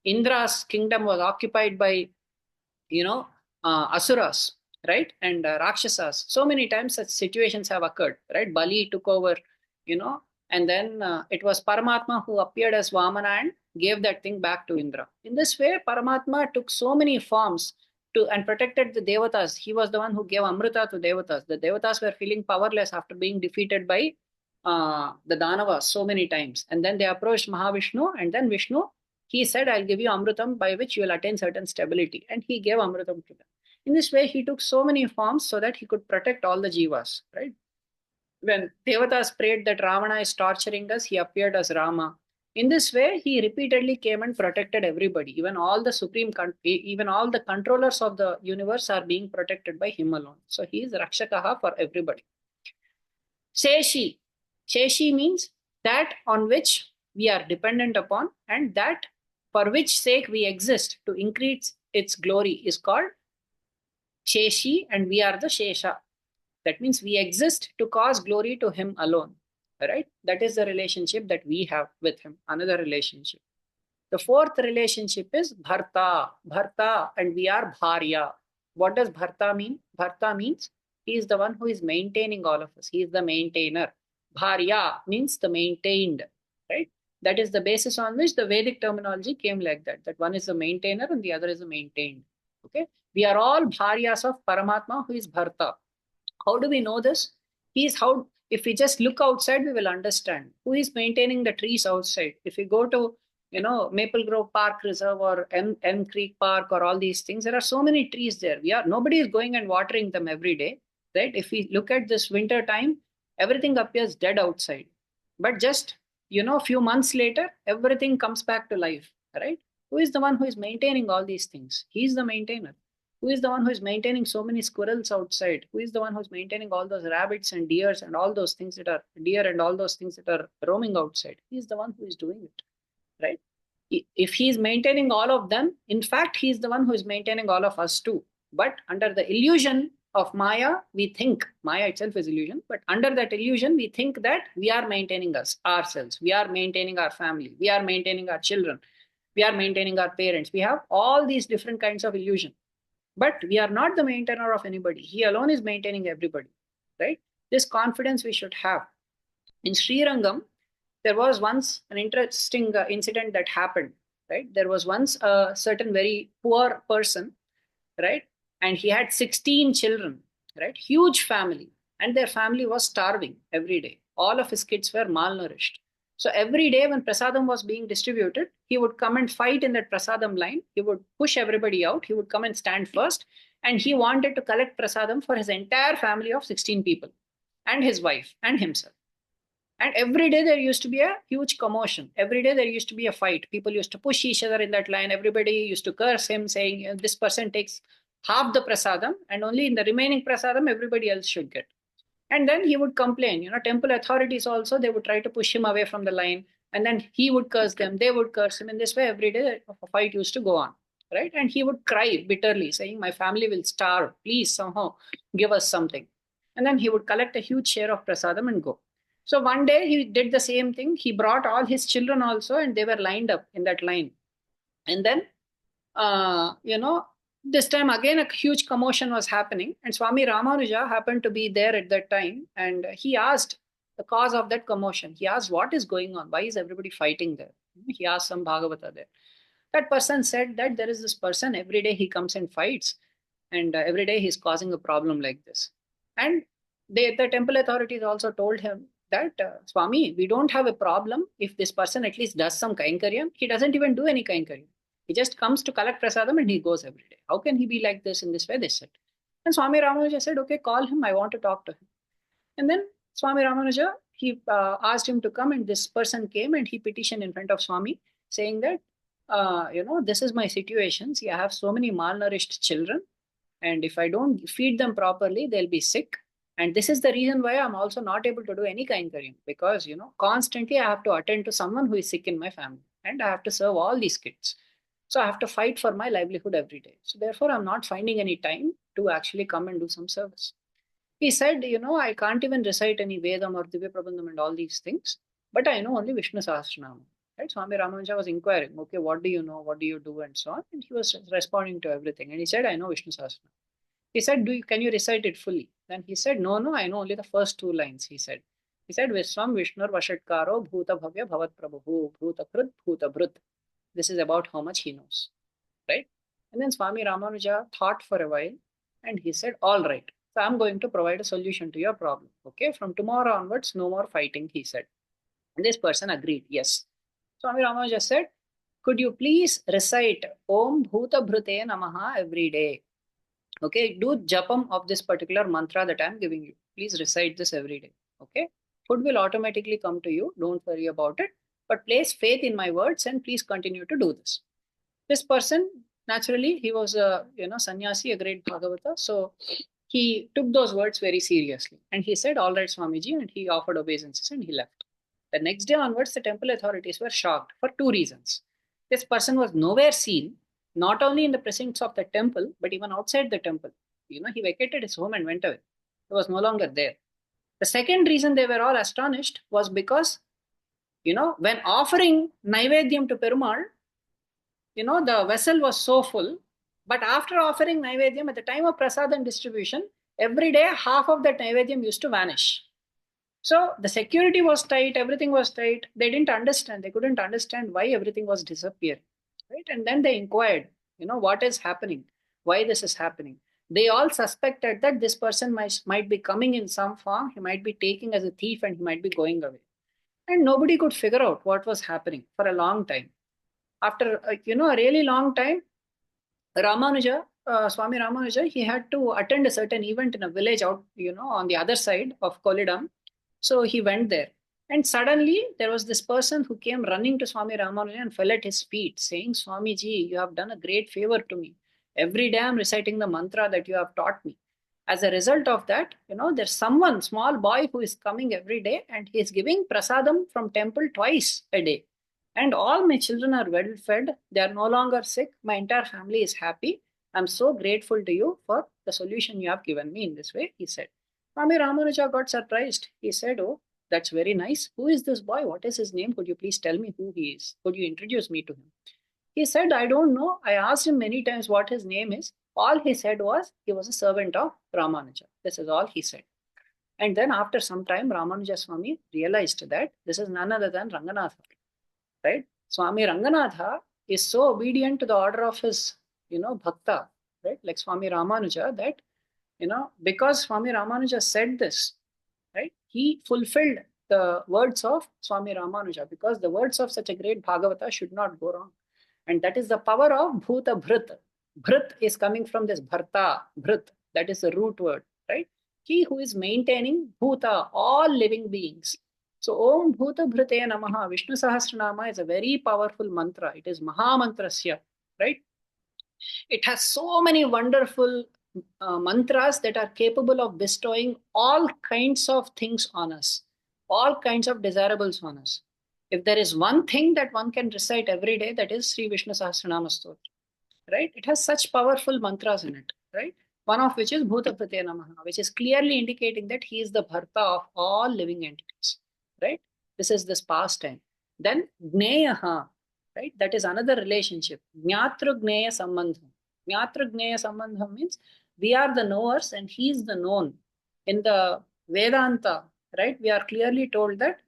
Indra's kingdom was occupied by asuras, right, and rakshasas. So many times such situations have occurred, right? Bali took over, and then it was Paramatma who appeared as Vamana and gave that thing back to Indra. In this way, Paramatma took so many forms and protected the Devatas. He was the one who gave Amrita to Devatas. The Devatas were feeling powerless after being defeated by the Danavas so many times. And then they approached Mahavishnu, and then Vishnu, he said, I'll give you Amritam by which you will attain certain stability. And he gave Amritam to them. In this way, he took so many forms so that he could protect all the jivas, right? When Devatas prayed that Ravana is torturing us, he appeared as Rama. In this way, he repeatedly came and protected everybody. Even all the controllers of the universe are being protected by him alone. So he is Rakshakaha for everybody. Sheshi. Sheshi means that on which we are dependent upon, and that for which sake we exist to increase its glory is called Sheshi, and we are the Shesha. That means we exist to cause glory to him alone. Right? That is the relationship that we have with him. Another relationship. The fourth relationship is Bharta. Bharta, and we are Bharya. What does Bharta mean? Bharta means he is the one who is maintaining all of us. He is the maintainer. Bharya means the maintained. Right? That is the basis on which the Vedic terminology came like that. That one is the maintainer and the other is the maintained. Okay? We are all Bharyas of Paramatma, who is Bharta. How do we know this? If we just look outside, we will understand who is maintaining the trees outside. If we go to, Maple Grove Park Reserve or Elm Creek Park or all these things, there are so many trees there. Nobody is going and watering them every day, right? If we look at this winter time, everything appears dead outside. But just, few months later, everything comes back to life, right? Who is the one who is maintaining all these things? He is the maintainer. Who is the one who is maintaining so many squirrels outside? Who is the one who is maintaining all those rabbits and deers and all those things that are roaming outside? He is the one who is doing it, right? If he is maintaining all of them, in fact, he is the one who is maintaining all of us too. But under the illusion of Maya, we think Maya itself is illusion. But under that illusion, we think that we are maintaining ourselves. We are maintaining our family. We are maintaining our children. We are maintaining our parents. We have all these different kinds of illusion. But we are not the maintainer of anybody. He alone is maintaining everybody, right? This confidence we should have. In Srirangam, there was once an interesting incident that happened, right? There was once a certain very poor person, right? And he had 16 children, right? Huge family. And their family was starving every day. All of his kids were malnourished. So every day when prasadam was being distributed, he would come and fight in that prasadam line. He would push everybody out. He would come and stand first. And he wanted to collect prasadam for his entire family of 16 people and his wife and himself. And every day there used to be a huge commotion. Every day there used to be a fight. People used to push each other in that line. Everybody used to curse him, saying, this person takes half the prasadam, and only in the remaining prasadam, everybody else should get. And then he would complain. Temple authorities also, they would try to push him away from the line. And then he would curse them. They would curse him. In this way, every day a fight used to go on. Right? And he would cry bitterly, saying, my family will starve. Please somehow give us something. And then he would collect a huge share of prasadam and go. So one day he did the same thing. He brought all his children also, and they were lined up in that line. And then, this time again a huge commotion was happening, and Swami Ramanuja happened to be there at that time, and he asked the cause of that commotion. He asked, what is going on? Why is everybody fighting there? He asked some Bhagavata there. That person said that there is this person, every day he comes and fights, and every day he's causing a problem like this. And the temple authorities also told him that, Swami, we don't have a problem if this person at least does some kainkaryam. He doesn't even do any kainkaryam. He just comes to collect prasadam and he goes every day. How can he be like this in this way? They said. And Swami Ramanuja said, okay, call him. I want to talk to him. And then Swami Ramanuja, he asked him to come, and this person came and he petitioned in front of Swami, saying that, this is my situation. See, I have so many malnourished children, and if I don't feed them properly, they'll be sick. And this is the reason why I'm also not able to do any kainkaryam, because, constantly I have to attend to someone who is sick in my family, and I have to serve all these kids. So I have to fight for my livelihood every day. So therefore, I'm not finding any time to actually come and do some service. He said, I can't even recite any Vedam or Divya Prabandham and all these things, but I know only Vishnu Sahasranama. Right? Swami Ramanuja was inquiring, okay, what do you know? What do you do? And so on. And he was responding to everything. And he said, I know Vishnu Sahasranama. He said, can you recite it fully? Then he said, no, I know only the first two lines, he said. He said, Viswam Vishnur Vashatkaro Bhuta Bhavya Bhavat Prabhu Bhuta Krut Bhuta Brut. This is about how much he knows. Right? And then Swami Ramanuja thought for a while, and he said, all right, so I'm going to provide a solution to your problem. Okay, from tomorrow onwards, no more fighting, he said. And this person agreed, yes. Swami Ramanuja said, could you please recite Om Bhuta Bhrute Namaha every day? Okay, do japam of this particular mantra that I'm giving you. Please recite this every day. Okay, food will automatically come to you. Don't worry about it. But place faith in my words and please continue to do this. This person, naturally, he was a sannyasi, a great Bhagavata. So he took those words very seriously. And he said, all right, Swamiji, and he offered obeisances and he left. The next day onwards, the temple authorities were shocked for two reasons. This person was nowhere seen, not only in the presence of the temple, but even outside the temple. He vacated his home and went away. He was no longer there. The second reason they were all astonished was because, when offering Naivedyam to Perumal, the vessel was so full, but after offering Naivedyam, at the time of prasadam distribution, every day half of that Naivedyam used to vanish. So the security was tight, everything was tight. They didn't understand. They couldn't understand why everything was disappearing. Right? And then they inquired, what is happening? Why this is happening? They all suspected that this person might be coming in some form. He might be taking as a thief and he might be going away. And nobody could figure out what was happening for a long time. After, a really long time, Swami Ramanuja, he had to attend a certain event in a village out, on the other side of Kolidam. So he went there. And suddenly there was this person who came running to Swami Ramanuja and fell at his feet saying, Swamiji, you have done a great favor to me. Every day I'm reciting the mantra that you have taught me. As a result of that, there's someone, small boy, who is coming every day and he is giving prasadam from temple twice a day. And all my children are well fed. They are no longer sick. My entire family is happy. I'm so grateful to you for the solution you have given me in this way, he said. Swami Ramanuja got surprised. He said, oh, that's very nice. Who is this boy? What is his name? Could you please tell me who he is? Could you introduce me to him? He said, I don't know. I asked him many times what his name is. All he said was he was a servant of Ramanuja. This is all he said. And then after some time, Ramanuja Swami realized that this is none other than Ranganatha. Right? Swami Ranganatha is so obedient to the order of his, bhakta, right? Like Swami Ramanuja, that, because Swami Ramanuja said this, right? He fulfilled the words of Swami Ramanuja, because the words of such a great Bhagavata should not go wrong. And that is the power of Bhuta Bhrit. Bhrit is coming from this bharta, Bhrit, that is the root word, right? He who is maintaining bhuta, all living beings. So Om Bhuta Bhrite Namaha, Vishnu Sahasranama is a very powerful mantra. It is Mahamantrasya, right? It has so many wonderful mantras that are capable of bestowing all kinds of things on us, all kinds of desirables on us. If there is one thing that one can recite every day, that is Sri Vishnu Sahasranama Stotra, right? It has such powerful mantras in it, right? One of which is Bhuta Pratya Namaha, which is clearly indicating that he is the Bharta of all living entities, right? This is this past time. Then Gneyaha, right? That is another relationship. Jnatra Gneya Sambandham. Jnatra Gneya Sambandham means we are the knowers and he is the known. In the Vedanta, right, we are clearly told that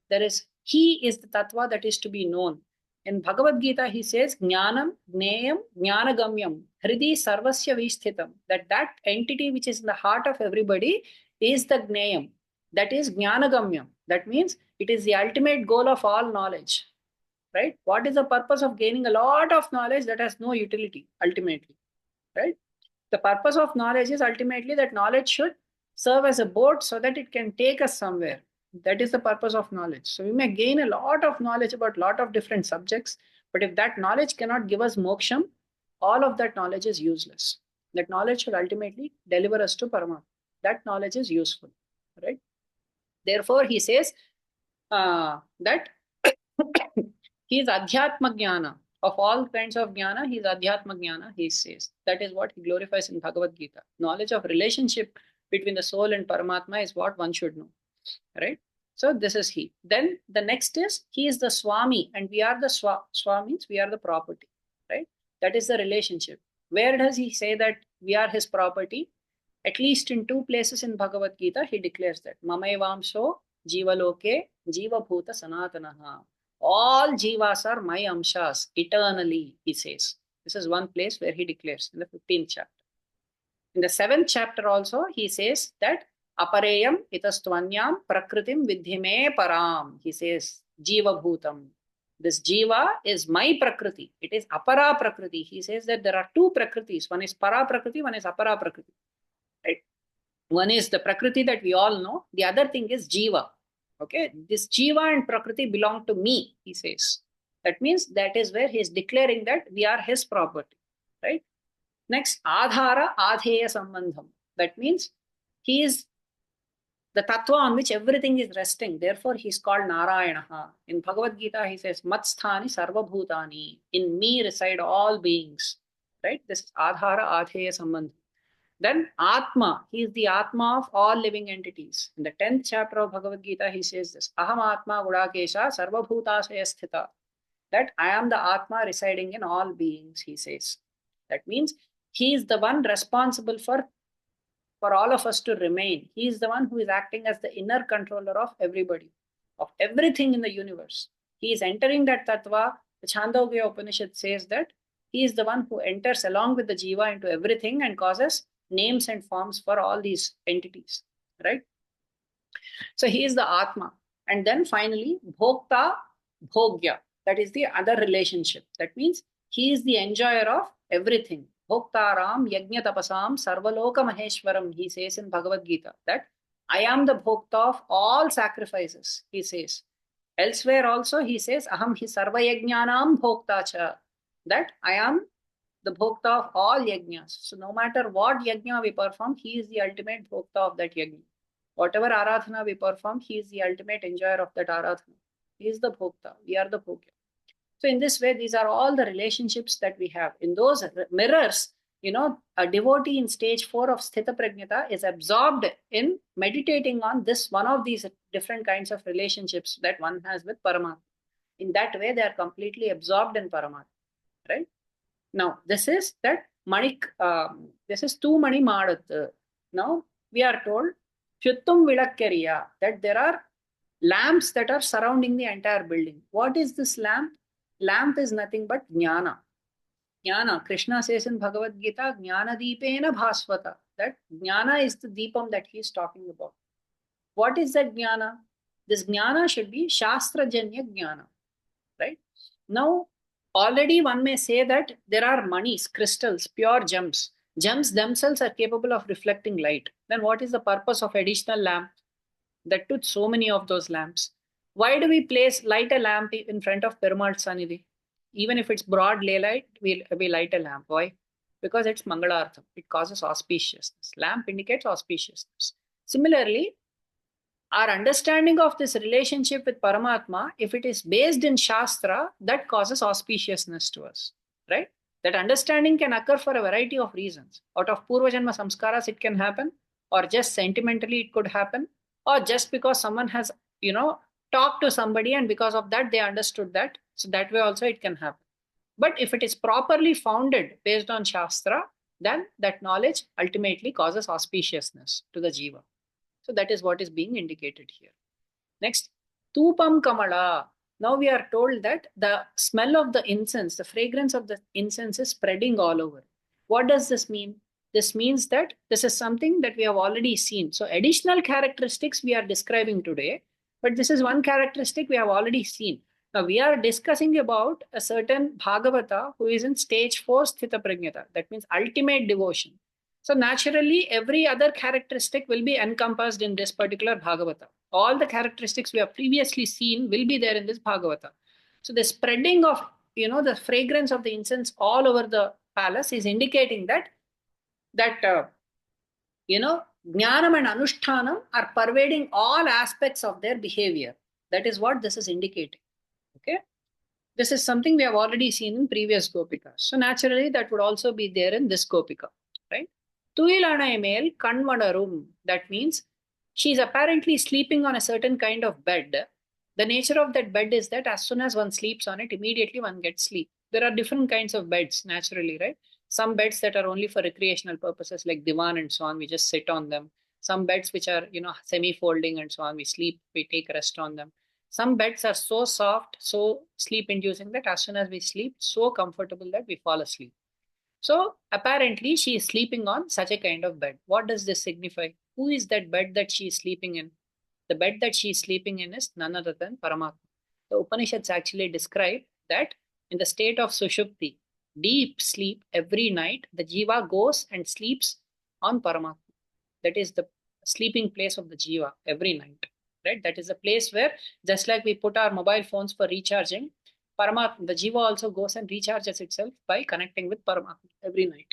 he is the tattva that is to be known. In Bhagavad Gita, he says, Jnanam, Gneyam, Jnanagamyam, Hridi Sarvasya Visthitam. That entity which is in the heart of everybody is the Gneyam. That is Jnanagamyam. That means it is the ultimate goal of all knowledge. Right? What is the purpose of gaining a lot of knowledge that has no utility, ultimately? Right? The purpose of knowledge is ultimately that knowledge should serve as a boat so that it can take us somewhere. That is the purpose of knowledge. So we may gain a lot of knowledge about a lot of different subjects, but if that knowledge cannot give us moksham, all of that knowledge is useless. That knowledge should ultimately deliver us to Paramatma. That knowledge is useful, right? Therefore, he says that he is Adhyatma Jnana. Of all kinds of jnana, he is Adhyatma Jnana, he says. That is what he glorifies in Bhagavad Gita. Knowledge of relationship between the soul and Paramatma is what one should know. Right? So this is he. Then the next is he is the Swami and we are the Swamis, we are the property. Right? That is the relationship. Where does he say that we are his property? At least in 2 places in Bhagavad Gita, he declares that Mamevamso Jivaloke Jiva Bhuta Sanatanaha. All jivas are my amshas eternally, he says. This is one place where he declares in the 15th chapter. In the 7th chapter also, he says that Apareyam itastvanyam prakritim vidhime param. He says, Jiva Bhutam. This Jiva is my Prakriti. It is Apara Prakriti. He says that there are 2 Prakritis. One is Para Prakriti, one is Apara Prakriti. Right? One is the Prakriti that we all know. The other thing is Jiva. Okay, this Jiva and Prakriti belong to me, he says. That means that is where he is declaring that we are his property, right? Next, Adhara Adheya Sambandham. That means he is the tattva on which everything is resting. Therefore, he is called Narayana. In Bhagavad Gita, he says, Matsthani Sarvabhutani. In me reside all beings, right? This is Adhara Adheya Sambandham. Then Atma, he is the Atma of all living entities. In the 10th chapter of Bhagavad Gita, he says this, Aham Atma Gudakesha Sarvabhutasaya Sthita. That I am the Atma residing in all beings, he says. That means he is the one responsible for all of us to remain. He is the one who is acting as the inner controller of everybody, of everything in the universe. He is entering that tattva. The Chandogya Upanishad says that he is the one who enters along with the jiva into everything and causes names and forms for all these entities, right? So he is the Atma. And then finally, Bhokta Bhogya. That is the other relationship. That means he is the enjoyer of everything. Bhoktaram Yajna Tapasam Sarvaloka Maheshwaram, he says in Bhagavad Gita, that I am the Bhokta of all sacrifices, he says. Elsewhere also he says, Aham hi Sarva Yajnanam Bhokta cha, that I am the Bhokta of all yajnas. So no matter what yajna we perform, he is the ultimate Bhokta of that yajna. Whatever aradhana we perform, he is the ultimate enjoyer of that aradhana. He is the Bhokta. We are the Bhogya. So in this way, these are all the relationships that we have. In those mirrors, a devotee in stage 4 of Sthita Prajnata is absorbed in meditating on this one of these different kinds of relationships that one has with Paramatma. In that way, they are completely absorbed in Paramatma, right? Now, this is that Manik, this is Thumani madattu. Now, we are told, Chuttum Vilakkariya, that there are lamps that are surrounding the entire building. What is this lamp? Lamp is nothing but jnana. Jnana, Krishna says in Bhagavad Gita, Jnana Deepena Bhasvata. That jnana is the deepam that he is talking about. What is that jnana? This jnana should be Shastra Janya Jnana, right? Now, already one may say that there are monies, crystals, pure gems. Gems themselves are capable of reflecting light. Then what is the purpose of additional lamp? That too, so many of those lamps. Why do we light a lamp in front of Perumal Sanidhi? Even if it's broad daylight, we light a lamp. Why? Because it's Mangalartham. It causes auspiciousness. Lamp indicates auspiciousness. Similarly, our understanding of this relationship with Paramatma, if it is based in Shastra, that causes auspiciousness to us, right? That understanding can occur for a variety of reasons. Out of Purvajanma samskaras, it can happen, or just sentimentally, it could happen, or just because someone has, talked to somebody and because of that, they understood that. So that way also it can happen. But if it is properly founded based on Shastra, then that knowledge ultimately causes auspiciousness to the Jiva. So that is what is being indicated here. Next, Tupam Kamala. Now we are told that the smell of the incense, the fragrance of the incense is spreading all over. What does this mean? This means that this is something that we have already seen. So additional characteristics we are describing today, but this is one characteristic we have already seen. Now we are discussing about a certain Bhagavata who is in stage 4 sthita prajnata. That means ultimate devotion. So naturally, every other characteristic will be encompassed in this particular Bhagavata. All the characteristics we have previously seen will be there in this Bhagavata. So the spreading of, the fragrance of the incense all over the palace is indicating that Jnanam and Anushtanam are pervading all aspects of their behavior. That is what this is indicating. Okay. This is something we have already seen in previous Gopikas. So naturally, that would also be there in this Gopika, right? Tuilanai mel kanvanarum. That means she is apparently sleeping on a certain kind of bed. The nature of that bed is that as soon as one sleeps on it, immediately one gets sleep. There are different kinds of beds naturally, right? Some beds that are only for recreational purposes like divan and so on, we just sit on them. Some beds which are, semi-folding and so on, we sleep, we take rest on them. Some beds are so soft, so sleep inducing that as soon as we sleep, so comfortable that we fall asleep. So apparently she is sleeping on such a kind of bed. What does this signify? Who is that bed that she is sleeping in? The bed that she is sleeping in is none other than Paramatma. The Upanishads actually describe that in the state of Sushupti, deep sleep every night, the Jiva goes and sleeps on Paramatma. That is the sleeping place of the Jiva every night. Right? That is a place where, just like we put our mobile phones for recharging, Paramatma, the Jiva also goes and recharges itself by connecting with Paramatma every night.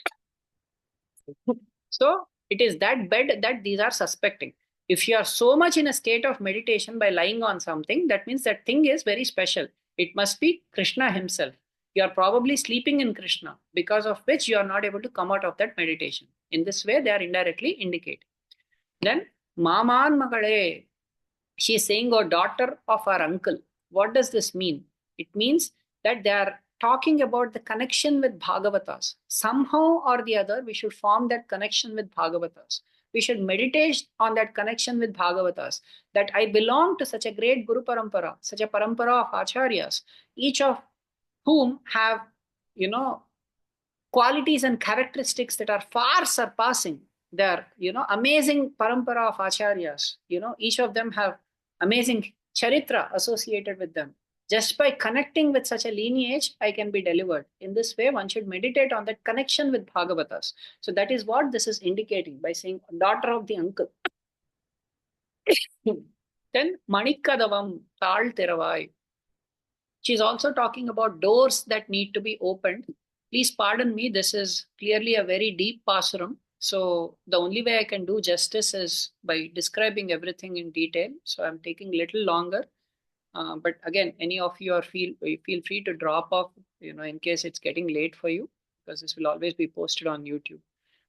So it is that bed that these are suspecting. If you are so much in a state of meditation by lying on something, that means that thing is very special. It must be Krishna himself. You are probably sleeping in Krishna, because of which you are not able to come out of that meditation. In this way, they are indirectly indicating. Then, Maman Magale, she is saying, "Oh, daughter of our uncle." What does this mean? It means that they are talking about the connection with Bhagavatas. Somehow or the other, we should form that connection with Bhagavatas. We should meditate on that connection with Bhagavatas. That I belong to such a great Guru Parampara, such a Parampara of Acharyas, each of whom have, qualities and characteristics that are far surpassing their, amazing parampara of acharyas. Each of them have amazing charitra associated with them. Just by connecting with such a lineage, I can be delivered. In this way, one should meditate on that connection with Bhagavatas. So that is what this is indicating by saying daughter of the uncle. Then Manikadavam Tal Tiravai. She's also talking about doors that need to be opened. Please pardon me, this is clearly a very deep pasuram. So the only way I can do justice is by describing everything in detail. So I'm taking a little longer. But again, any of you feel free to drop off, in case it's getting late for you, because this will always be posted on YouTube.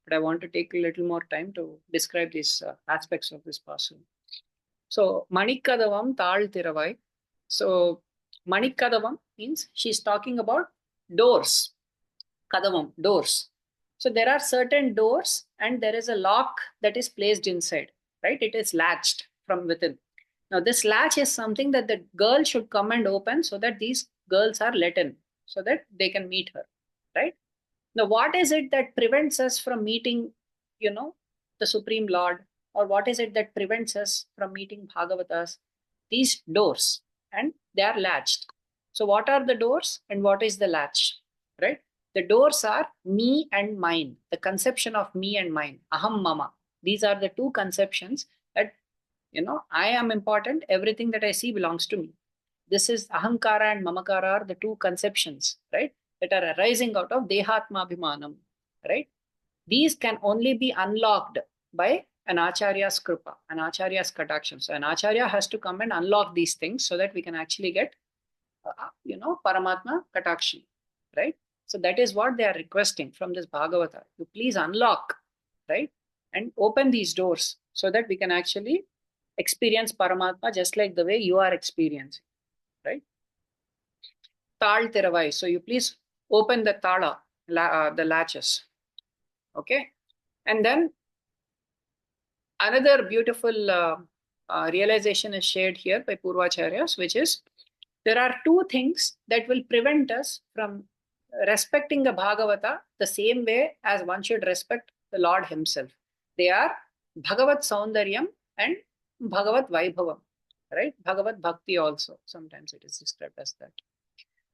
But I want to take a little more time to describe these aspects of this pasuram. So Manikadavam Tal Tiravai. So Manikadavam means she's talking about doors. Kadavam, doors. So there are certain doors and there is a lock that is placed inside, right? It is latched from within. Now this latch is something that the girl should come and open so that these girls are let in, so that they can meet her, right? Now what is it that prevents us from meeting, the Supreme Lord? Or what is it that prevents us from meeting Bhagavatas? These doors, and they are latched. So what are the doors and what is the latch, right? The doors are me and mine, the conception of me and mine, aham mama. These are the two conceptions that, I am important, everything that I see belongs to me. This is ahankara and mamakara are the two conceptions, right, that are arising out of dehatma bhimanam, right? These can only be unlocked by an acharya's kripa, an acharya's kataksham. So an acharya has to come and unlock these things so that we can actually get, Paramatma kataksham, right? So that is what they are requesting from this Bhagavata. You please unlock, right, and open these doors so that we can actually experience Paramatma just like the way you are experiencing, right? Tal Thiravai. So you please open the tala, the latches. Okay. And then another beautiful realization is shared here by Purvacharyas, which is there are two things that will prevent us from respecting the Bhagavata the same way as one should respect the Lord himself. They are Bhagavat Saundaryam and Bhagavat Vaibhavam, right? Bhagavat Bhakti also. Sometimes it is described as that.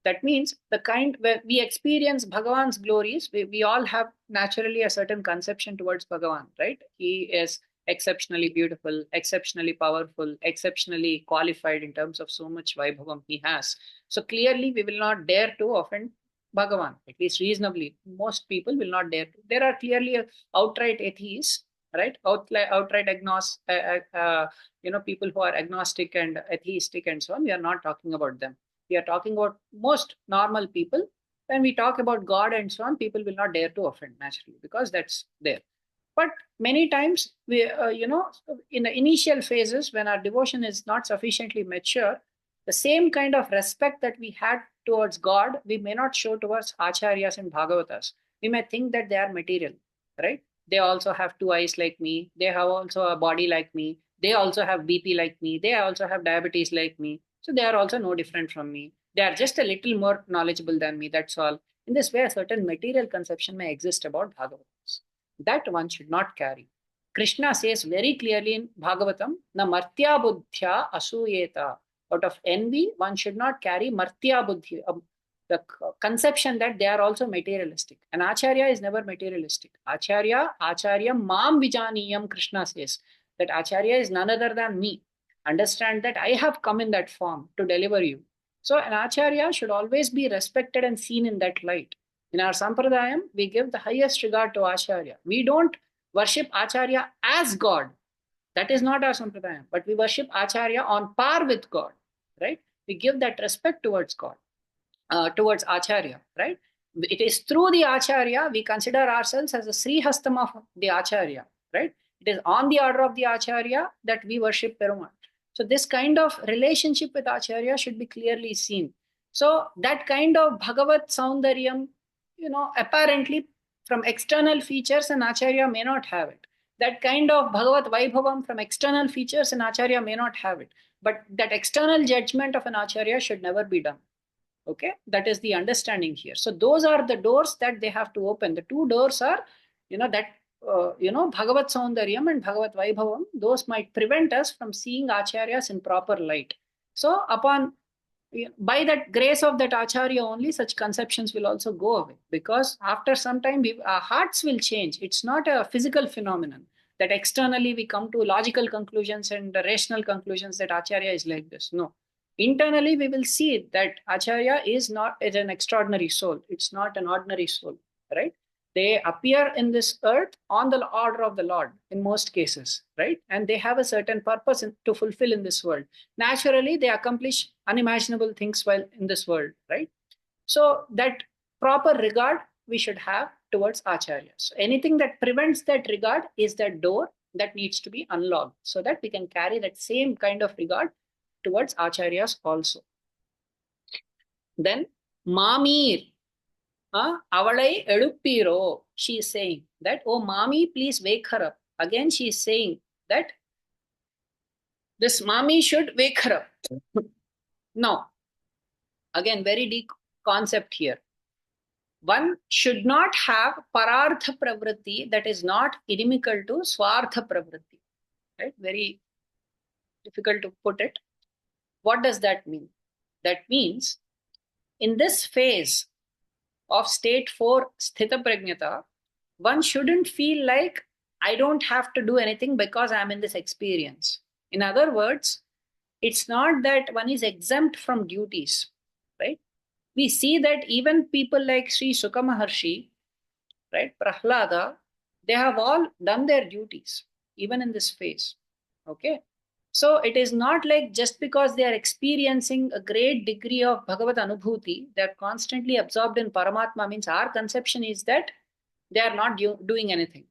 That means the kind where we experience Bhagavan's glories, we all have naturally a certain conception towards Bhagavan, right? He is exceptionally beautiful, exceptionally powerful, exceptionally qualified in terms of so much Vaibhavam he has. So clearly, we will not dare to offend Bhagavan, at least reasonably. Most people will not dare to. There are clearly outright atheists, right? Outright agnostic, people who are agnostic and atheistic and so on. We are not talking about them. We are talking about most normal people. When we talk about God and so on, people will not dare to offend naturally because that's there. But many times, in the initial phases, when our devotion is not sufficiently mature, the same kind of respect that we had towards God, we may not show towards acharyas and bhagavatas. We may think that they are material, right? They also have two eyes like me. They have also a body like me. They also have BP like me. They also have diabetes like me. So they are also no different from me. They are just a little more knowledgeable than me. That's all. In this way, a certain material conception may exist about Bhagavatas. That one should not carry. Krishna says very clearly in Bhagavatam, na martya buddhya asuyeta. Out of envy, one should not carry martya buddhi, the conception that they are also materialistic. An acharya is never materialistic. Acharya mam vijaniyam, Krishna says that acharya is none other than me. Understand that I have come in that form to deliver you. So an acharya should always be respected and seen in that light. In our sampradayam, we give the highest regard to acharya. We don't worship acharya as God. That is not our sampradayam. But we worship acharya on par with God, right? We give that respect towards God, towards acharya, right? It is through the acharya we consider ourselves as a srihastam of the acharya, right? It is on the order of the acharya that we worship Perumal. So this kind of relationship with acharya should be clearly seen. So that kind of Bhagavat Saundaryam, apparently from external features, an acharya may not have it. That kind of Bhagavat Vaibhavam from external features, an acharya may not have it. But that external judgment of an acharya should never be done. Okay, that is the understanding here. So those are the doors that they have to open. The two doors are, Bhagavat Saundaryam and Bhagavat Vaibhavam. Those might prevent us from seeing acharyas in proper light. So by that grace of that acharya only, such conceptions will also go away, because after some time our hearts will change. It's not a physical phenomenon that externally we come to logical conclusions and rational conclusions that acharya is like this. No, internally we will see that acharya is an extraordinary soul. It's not an ordinary soul, right? They appear in this earth on the order of the Lord in most cases, right? And they have a certain purpose to fulfill in this world. Naturally, they accomplish unimaginable things while in this world, right? So that proper regard we should have towards acharyas. So anything that prevents that regard is that door that needs to be unlocked so that we can carry that same kind of regard towards acharyas also. Then Mamir, Avalai Eduppiro, she is saying that, oh Mami, please wake her up. Again, she is saying that this Mami should wake her up. Now, again, very deep concept here. One should not have parartha pravritti that is not inimical to swartha pravritti. Right? Very difficult to put it. What does that mean? That means in this phase of state 4 sthita prajnata, one shouldn't feel like I don't have to do anything because I'm in this experience. In other words, it's not that one is exempt from duties, right? We see that even people like Sri Sukha Maharshi, right, Prahlada, they have all done their duties, even in this phase. Okay. So it is not like just because they are experiencing a great degree of Bhagavad Anubhuti, they are constantly absorbed in Paramatma, means our conception is that they are not doing anything.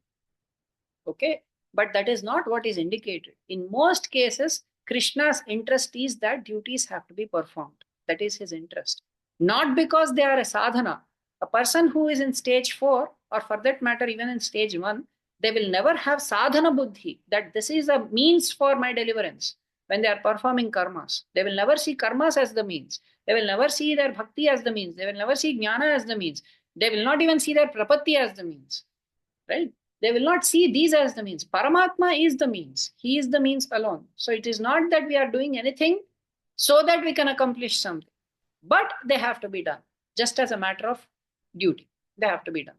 Okay. But that is not what is indicated. In most cases, Krishna's interest is that duties have to be performed. That is his interest. Not because they are a sadhana. A person who is in stage 4, or for that matter, even in stage 1, they will never have sadhana buddhi, that this is a means for my deliverance when they are performing karmas. They will never see karmas as the means. They will never see their bhakti as the means. They will never see jnana as the means. They will not even see their prapatti as the means. Right? They will not see these as the means. Paramatma is the means. He is the means alone. So it is not that we are doing anything so that we can accomplish something. But they have to be done, just as a matter of duty. They have to be done.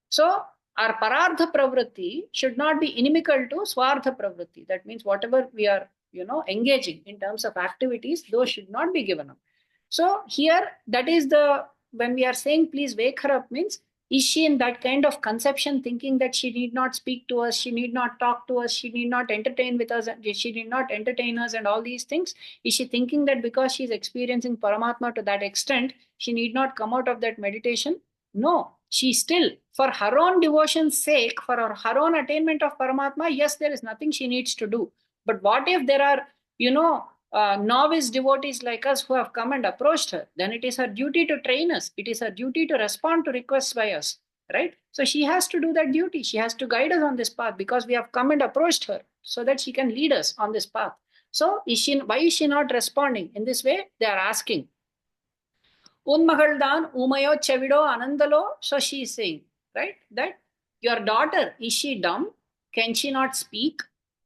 So our parardha pravritti should not be inimical to swartha pravritti. That means whatever we are, engaging in terms of activities, those should not be given up. So here, that is when we are saying please wake her up, means is she in that kind of conception, thinking that she need not speak to us, she need not talk to us, she need not entertain with us, she need not entertain us and all these things? Is she thinking that because she is experiencing Paramatma to that extent, she need not come out of that meditation? No, she still, for her own devotion's sake, for her own attainment of Paramatma, yes, there is nothing she needs to do. But what if there are, novice devotees like us who have come and approached her? Then it is her duty to train us. It is her duty to respond to requests by us, right? So she has to do that duty. She has to guide us on this path because we have come and approached her so that she can lead us on this path. So why is she not responding? In this way, they are asking. Unmahaldan umayo chavido anandalo. So she is saying, right, that your daughter, is she dumb? Can she not speak?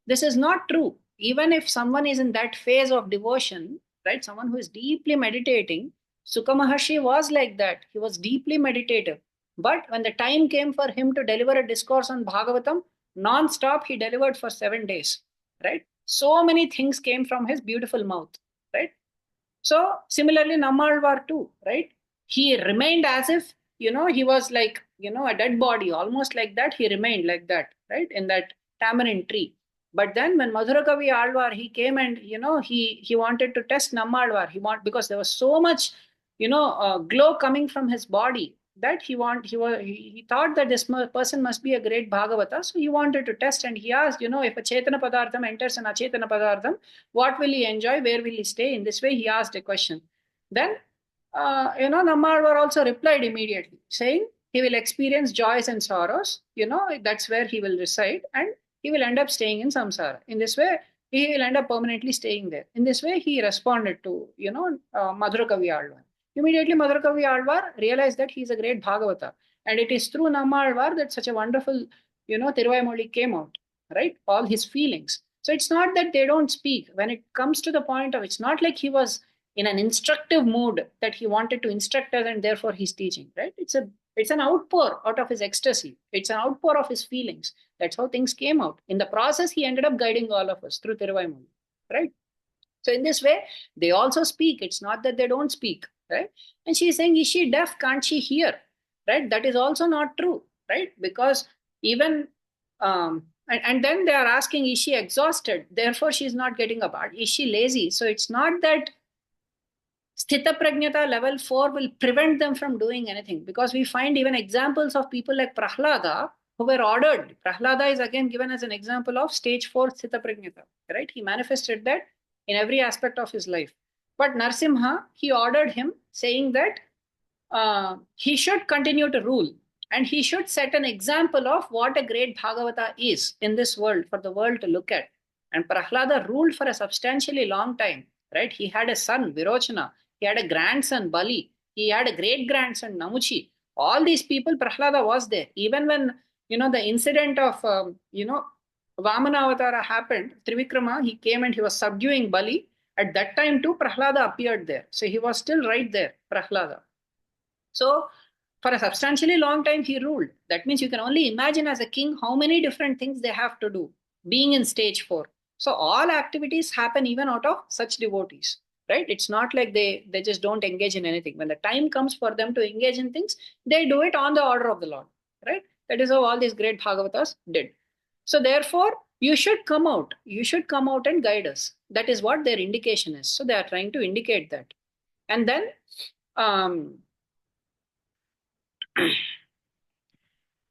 This is not true. Even if someone is in that phase of devotion, right, someone who is deeply meditating, Sukha Maharshi was like that. He was deeply meditative. But when the time came for him to deliver a discourse on Bhagavatam, non-stop he delivered for 7 days, right? So many things came from his beautiful mouth, right? So similarly, Nammalvar too, right? He remained as if, he was like, a dead body, almost like that. He remained like that, right? In that tamarind tree. But then when Madhurakavi Alvar, he came and, he wanted to test Nammalvar. Because there was so much, glow coming from his body that he thought that this person must be a great Bhagavata. So he wanted to test and he asked, if a Chetana Padartham enters an Achetana Padartham, what will he enjoy? Where will he stay? In this way, he asked a question. Then, Nammalvar also replied immediately, saying he will experience joys and sorrows. That's where he will reside and he will end up staying in samsara. In this way, he will end up permanently staying there. In this way, he responded to, Madhurakavi Alvar. Immediately, Madhurakavi Alvar realized that he is a great Bhagavata. And it is through Nammalvar that such a wonderful, Thiruvaimozhi came out, right? All his feelings. So it's not that they don't speak. When it comes to the point of, it's not like he was in an instructive mood that he wanted to instruct us and therefore he's teaching, right? It's an outpour out of his ecstasy. It's an outpour of his feelings. That's how things came out. In the process, he ended up guiding all of us through Thiruvaimozhi, right? So in this way, they also speak. It's not that they don't speak, right? And she's saying, is she deaf? Can't she hear? Right? That is also not true, right? Because even, and then they are asking, is she exhausted? Therefore, she's not getting up. Is she lazy? So it's not that sthita prajnata level 4 will prevent them from doing anything, because we find even examples of people like Prahlada who were ordered. Prahlada is again given as an example of stage 4 sthita prajnata, right? He manifested that in every aspect of his life. But Narsimha, he ordered him, saying that he should continue to rule and he should set an example of what a great Bhagavata is in this world for the world to look at. And Prahlada ruled for a substantially long time, right? He had a son, Virochana. He had a grandson, Bali. He had a great-grandson, Namuchi. All these people, Prahlada was there. Even when, the incident of, Vamana Avatara happened, Trivikrama, he came and he was subduing Bali. At that time too, Prahlada appeared there. So he was still right there, Prahlada. So for a substantially long time, he ruled. That means you can only imagine as a king how many different things they have to do, being in stage 4. So all activities happen even out of such devotees, right? It's not like they just don't engage in anything. When the time comes for them to engage in things, they do it on the order of the Lord, right? That is how all these great Bhagavatas did. So therefore, you should come out. You should come out and guide us. That is what their indication is. So they are trying to indicate that. And then um,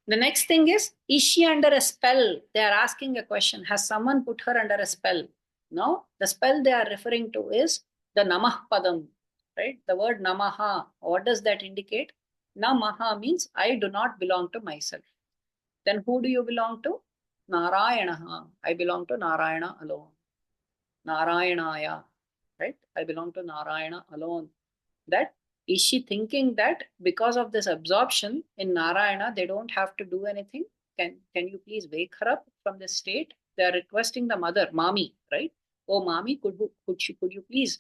the next thing is she under a spell? They are asking a question. Has someone put her under a spell? No, the spell they are referring to is the Namah Padam, right? The word Namaha. What does that indicate? Namaha means I do not belong to myself. Then who do you belong to? Narayana. I belong to Narayana alone. Narayanaya, right? I belong to Narayana alone. That is she thinking that because of this absorption in Narayana, they don't have to do anything? Can you please wake her up from this state? They are requesting the mother, Mami, right? Oh, Mami, could you please,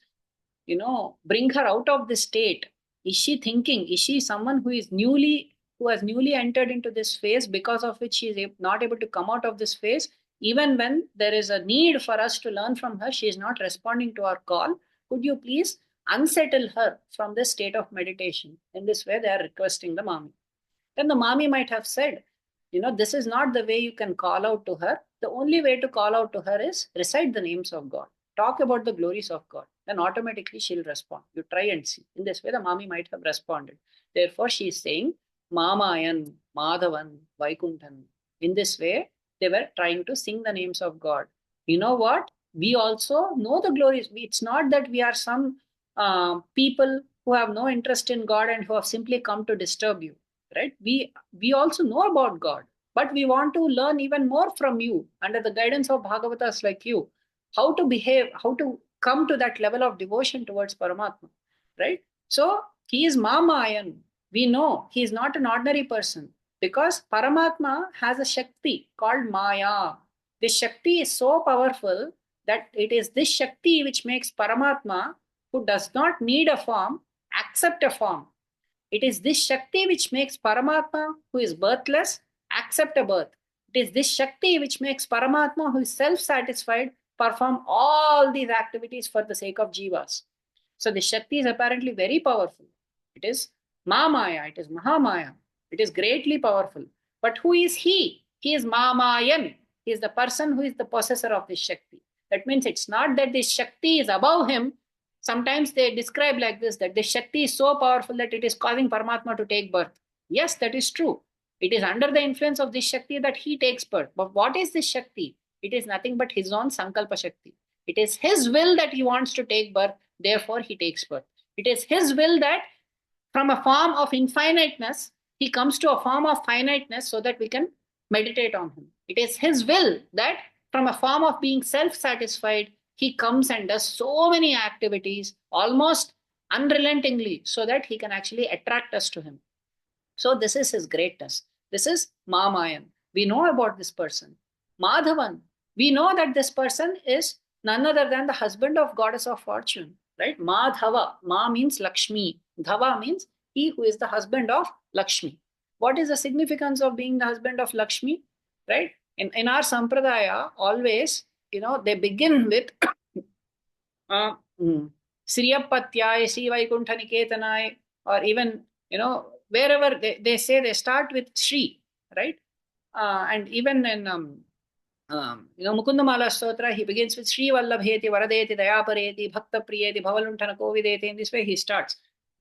bring her out of this state? Is she thinking? Is she someone who has newly entered into this phase, because of which she is not able to come out of this phase? Even when there is a need for us to learn from her, she is not responding to our call. Could you please unsettle her from this state of meditation? In this way, they are requesting the Mami. Then the Mami might have said, this is not the way you can call out to her. The only way to call out to her is recite the names of God, talk about the glories of God. Then automatically she'll respond. You try and see. In this way, the Mami might have responded. Therefore, she is saying, Mamayan, Madhavan, Vaikunthan. In this way, they were trying to sing the names of God. You know what? We also know the glories. It's not that we are some people who have no interest in God and who have simply come to disturb you, right? We also know about God, but we want to learn even more from you under the guidance of Bhagavatas like you, how to behave, how to come to that level of devotion towards Paramatma, right? So he is Mamayan. We know he is not an ordinary person because Paramatma has a Shakti called Maya. This Shakti is so powerful that it is this Shakti which makes Paramatma, who does not need a form, accept a form. It is this Shakti which makes Paramatma, who is birthless, accept a birth. It is this Shakti which makes Paramatma, who is self-satisfied, perform all these activities for the sake of jivas. So the Shakti is apparently very powerful. It is Mamaya, it is Mahamaya. It is greatly powerful. But who is he? He is Mamayan. He is the person who is the possessor of this Shakti. That means it's not that this Shakti is above him. Sometimes they describe like this, that the Shakti is so powerful that it is causing Paramatma to take birth. Yes, that is true. It is under the influence of this Shakti that he takes birth. But what is this Shakti? It is nothing but his own Sankalpa Shakti. It is his will that he wants to take birth, therefore he takes birth. It is his will that from a form of infiniteness, he comes to a form of finiteness so that we can meditate on him. It is his will that from a form of being self-satisfied, he comes and does so many activities almost unrelentingly so that he can actually attract us to him. So this is his greatness. This is Mamayan. We know about this person. Madhavan. We know that this person is none other than the husband of goddess of fortune, right? Madhava. Ma means Lakshmi. Dhava means he who is the husband of Lakshmi. What is the significance of being the husband of Lakshmi, right? In our sampradaya, always, they begin with Sriyapatyay, Sri Vaikuntha Niketanay, or even, wherever they say they start with Sri, right? And even in, Mukundamala Stotra, he begins with Sri Vallabheti, Varadeti, Dayapareti, Bhakta Priyeti, Bhavaluntana Kovideti. In this way, he starts.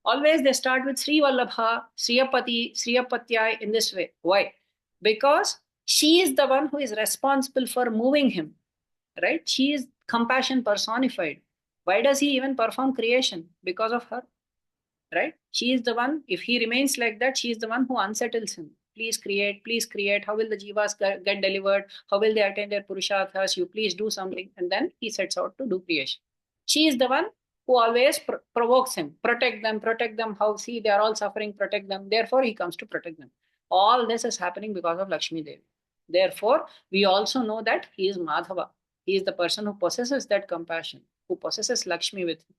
Always they start with Sri Vallabha, Sriyapati, Sriyapatyay in this way. Why? Because she is the one who is responsible for moving him, right? She is compassion personified. Why does he even perform creation? Because of her, right? She is the one, if he remains like that, she is the one who unsettles him. Please create, please create. How will the jivas get delivered? How will they attain their purusharthas? You please do something. And then he sets out to do creation. She is the one who always provokes him. Protect them. How, see, they are all suffering, protect them. Therefore, he comes to protect them. All this is happening because of Lakshmi Devi. Therefore, we also know that he is Madhava. He is the person who possesses that compassion, who possesses Lakshmi with him.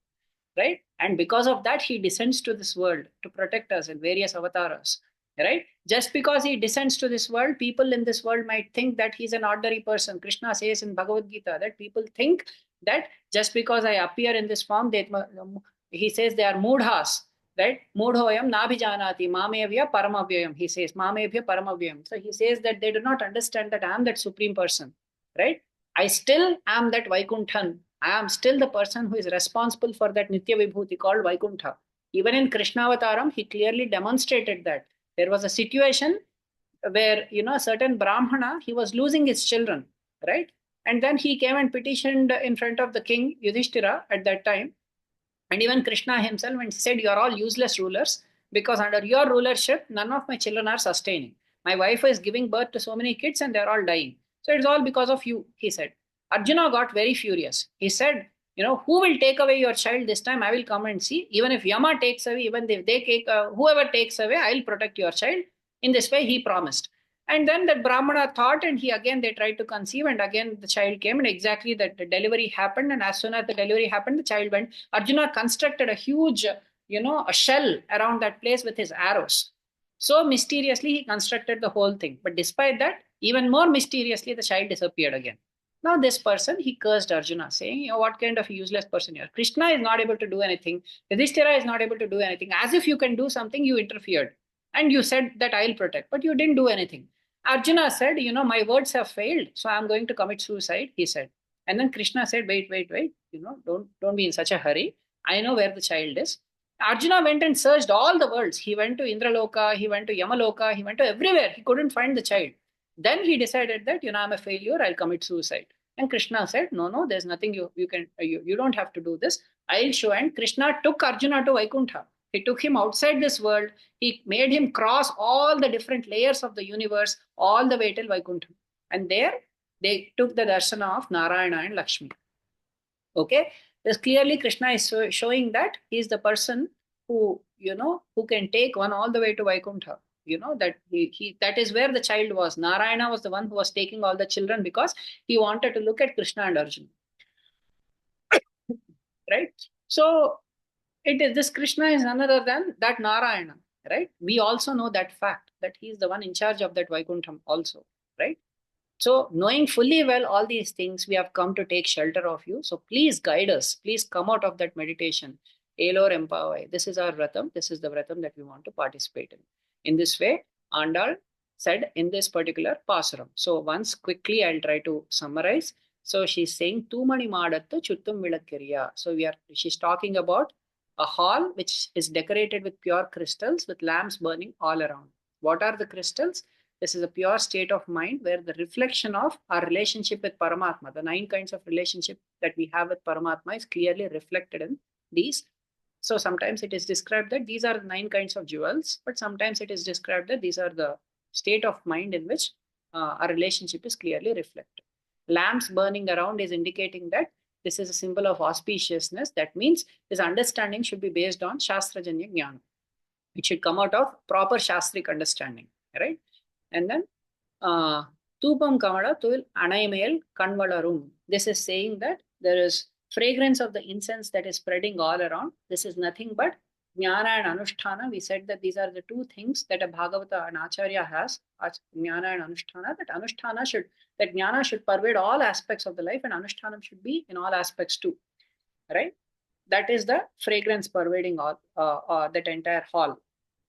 right? And because of that, he descends to this world to protect us in various avatars, right? Just because he descends to this world, people in this world might think that he's an ordinary person. Krishna says in Bhagavad Gita that people think that just because I appear in this form, he says they are mudhas, right? Mudhoyam nabhijanati mamevya paramavyayam. He says mamevya paramavyayam. So he says that they do not understand that I am that supreme person, right? I still am that Vaikunthan. I am still the person who is responsible for that Nitya Vibhuti called Vaikuntha. Even in Krishnavataram, he clearly demonstrated that. There was a situation where, a certain Brahmana, he was losing his children, right? And then he came and petitioned in front of the king, Yudhishthira, at that time. And even Krishna himself and said, you are all useless rulers because under your rulership, none of my children are sustaining. My wife is giving birth to so many kids and they're all dying. So it's all because of you, he said. Arjuna got very furious. He said, who will take away your child this time? I will come and see. Even if Yama takes away, even if they take, whoever takes away, I'll protect your child. In this way, he promised. And then that Brahmana thought, and they tried to conceive, and again the child came, and exactly that the delivery happened. And as soon as the delivery happened, the child went. Arjuna constructed a huge, a shell around that place with his arrows. So mysteriously, he constructed the whole thing. But despite that, even more mysteriously, the child disappeared again. Now, this person, he cursed Arjuna, saying, what kind of useless person you are. Krishna is not able to do anything. Yudhishthira is not able to do anything. As if you can do something, you interfered. And you said that I'll protect, but you didn't do anything. Arjuna said, my words have failed, so I'm going to commit suicide, he said. And then Krishna said, wait, don't be in such a hurry. I know where the child is. Arjuna went and searched all the worlds. He went to Indraloka, he went to Yamaloka, he went to everywhere. He couldn't find the child. Then he decided that, I'm a failure, I'll commit suicide. And Krishna said, no, there's nothing you don't have to do this. I'll show. And Krishna took Arjuna to Vaikuntha. He took him outside this world. He made him cross all the different layers of the universe, all the way till Vaikuntha. And there, they took the darshana of Narayana and Lakshmi. Okay? There's clearly Krishna is showing that he is the person who, who can take one all the way to Vaikuntha. That that is where the child was. Narayana was the one who was taking all the children because he wanted to look at Krishna and Arjuna. Right? So, this Krishna is none other than that Narayana, right? We also know that fact that he is the one in charge of that Vaikuntham also, right? So knowing fully well all these things, we have come to take shelter of you. So please guide us. Please come out of that meditation. Elor Empavai. This is our vratam. This is the vratam that we want to participate in. In this way, Andal said in this particular Pasuram. So once quickly, I'll try to summarize. So she's saying, Thumani madattu chuttum vilakkiriya. So she's talking about a hall which is decorated with pure crystals with lamps burning all around. What are the crystals? This is a pure state of mind where the reflection of our relationship with Paramatma, the 9 kinds of relationship that we have with Paramatma, is clearly reflected in these. So sometimes it is described that these are the 9 kinds of jewels, but sometimes it is described that these are the state of mind in which our relationship is clearly reflected. Lamps burning around is indicating that this is a symbol of auspiciousness. That means this understanding should be based on Shastrajanya Jnana. It should come out of proper Shastric understanding, right? And then, Tupam Kamada Tuil Anaimel Kanvalarum. This is saying that there is fragrance of the incense that is spreading all around. This is nothing but Jnana and Anusthana. We said that these are the 2 things that a Bhagavata and Acharya has, Jnana and Anusthana, that Jnana should pervade all aspects of the life and Anusthana should be in all aspects too, right? That is the fragrance pervading all, that entire hall,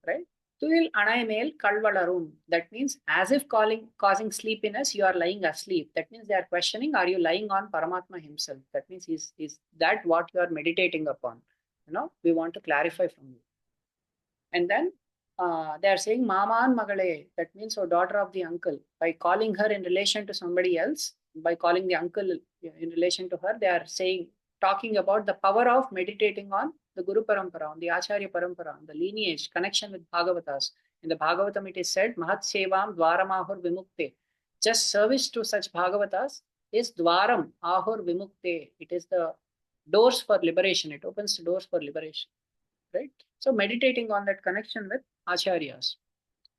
right? Tuil Anaimel Kalvalarum. That means as if causing sleepiness, you are lying asleep. That means they are questioning, are you lying on Paramatma himself? That means is that what you are meditating upon? We want to clarify from you. And then they are saying Maman Magale. That means, daughter of the uncle. By calling her in relation to somebody else, by calling the uncle in relation to her, they are talking about the power of meditating on the Guru Parampara, on the Acharya Parampara, on the lineage, connection with Bhagavatas. In the Bhagavatam, it is said, Mahat Sevam Dvaramahur Vimukte. Just service to such Bhagavatas is Dwaram Ahur Vimukte. It is the doors for liberation. It opens the doors for liberation, right? So meditating on that connection with Acharyas.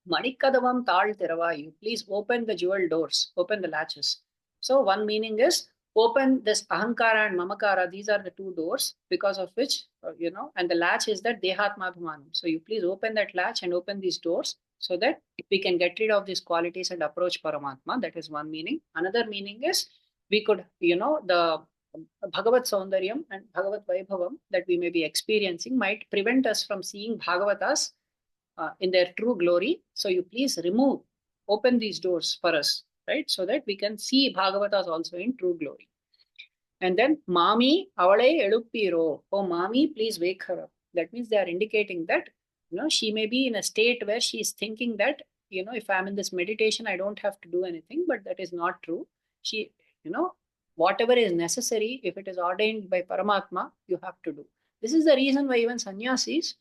Manikadavam Tal Tiravayu. Please open the jewel doors, open the latches. So one meaning is open this ahankara and mamakara. These are the two doors because of which, and the latch is that dehatmadhumanam. So you please open that latch and open these doors so that we can get rid of these qualities and approach Paramatma. That is one meaning. Another meaning is we could, the Bhagavat Saundaryam and Bhagavat Vaibhavam that we may be experiencing might prevent us from seeing Bhagavatas in their true glory. So you please open these doors for us, right? So that we can see Bhagavatas also in true glory. And then, Mami, avale eluppiro. Oh, Mami, please wake her up. That means they are indicating that, she may be in a state where she is thinking that, if I'm in this meditation, I don't have to do anything, but that is not true. She, whatever is necessary, if it is ordained by Paramatma, you have to do. This is the reason why even sannyasis,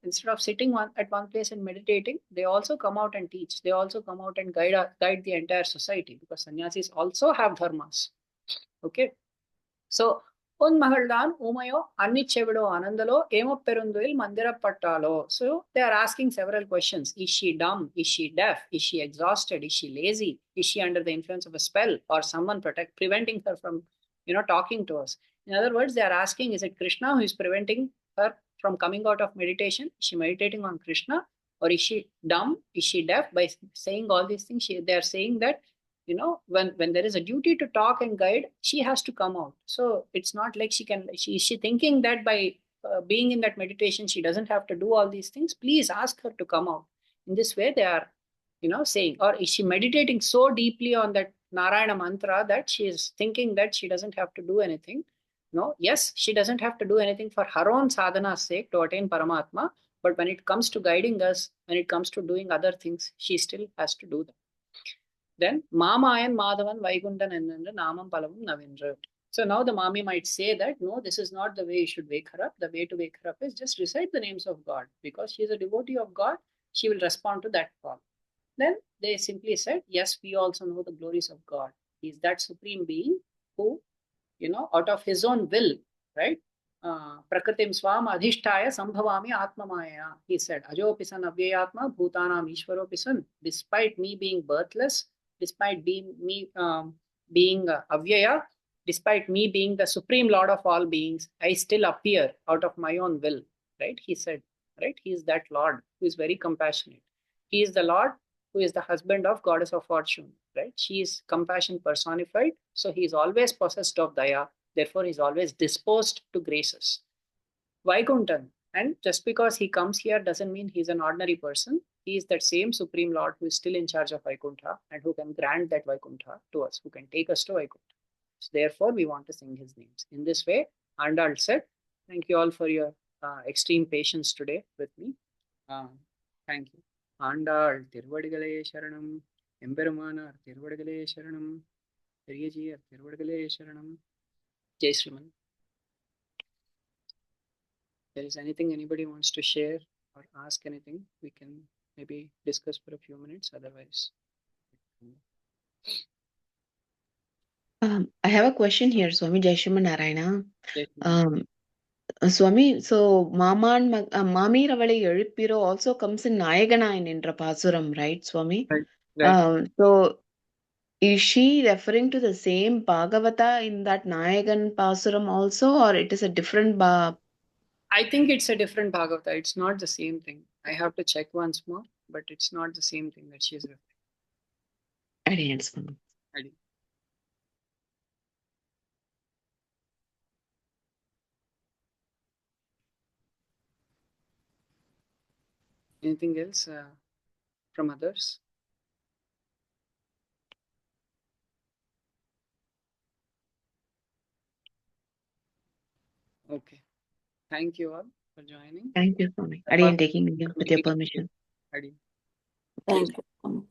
instead of sitting at one place and meditating, they also come out and teach. They also come out and guide the entire society, because sannyasis also have dharmas. Okay. So, un mahaldan umayo annichevido anandalo emopperunduil mandira pattalo. So they are asking several questions. Is she dumb? Is she deaf? Is she exhausted? Is she lazy? Is she under the influence of a spell or someone preventing her from, talking to us? In other words, they are asking, is it Krishna who is preventing her from coming out of meditation? Is she meditating on Krishna? Or is she dumb? Is she deaf? By saying all these things, they are saying that when there is a duty to talk and guide, she has to come out. So it's not like she thinking that by being in that meditation she doesn't have to do all these things. Please ask her to come out. In this way they are saying. Or is she meditating so deeply on that Narayana mantra that she is thinking that she doesn't have to do anything? No, yes, she doesn't have to do anything for her own sadhana's sake to attain Paramatma, but when it comes to guiding us, when it comes to doing other things, she still has to do them. Then Mamayan Madhavan Vaikundan and Namam Palavum Navindra. So now the Mami might say that no, this is not the way you should wake her up. The way to wake her up is just recite the names of God. Because she is a devotee of God, she will respond to that call. Then they simply said, yes, we also know the glories of God. He is that supreme being who, out of his own will, right? Prakritim swam adhishtaya sambhavami atmamaya. He said, Ajopisan avyayatma bhutanam ishwaropisan. Despite me being birthless, despite being avyaya, despite me being the supreme lord of all beings, I still appear out of my own will, right? He said, right? He is that Lord who is very compassionate. He is the Lord who is the husband of goddess of fortune, right? She is compassion personified, so he is always possessed of daya, therefore he is always disposed to graces. Vaikuntan, and just because he comes here doesn't mean he's an ordinary person. He is that same Supreme Lord who is still in charge of Vaikuntha and who can grant that Vaikuntha to us, who can take us to Vaikuntha. So therefore, we want to sing his names. In this way, Andal said, thank you all for your extreme patience today with me. Thank you. Andal திருவடிகளே சரணம், எம்பெருமானார் திருவடிகளே சரணம், பெரியஜியர் திருவடிகளே சரணம். Jai Sriman. There is anything anybody wants to share or ask anything, we can maybe discuss for a few minutes. Otherwise, I have a question here, Swami Jai Shri Narayana. Jai Shri. Swami, so Mami Ravale எழுப்பிரோ also comes in Nayagana in Pasuram, right, Swami? Right. So is she referring to the same Bhagavata in that Nayagan Pasuram also, or it is a different I think it's a different Bhagavata. It's not the same thing. I have to check once more, but it's not the same thing that she is referring. Adiyan, Swami. Adiyan. Anything else from others? Okay. Thank you all for joining. Thank you, Swami. Adiyan, taking you with your permission. Adiyan. Thank you.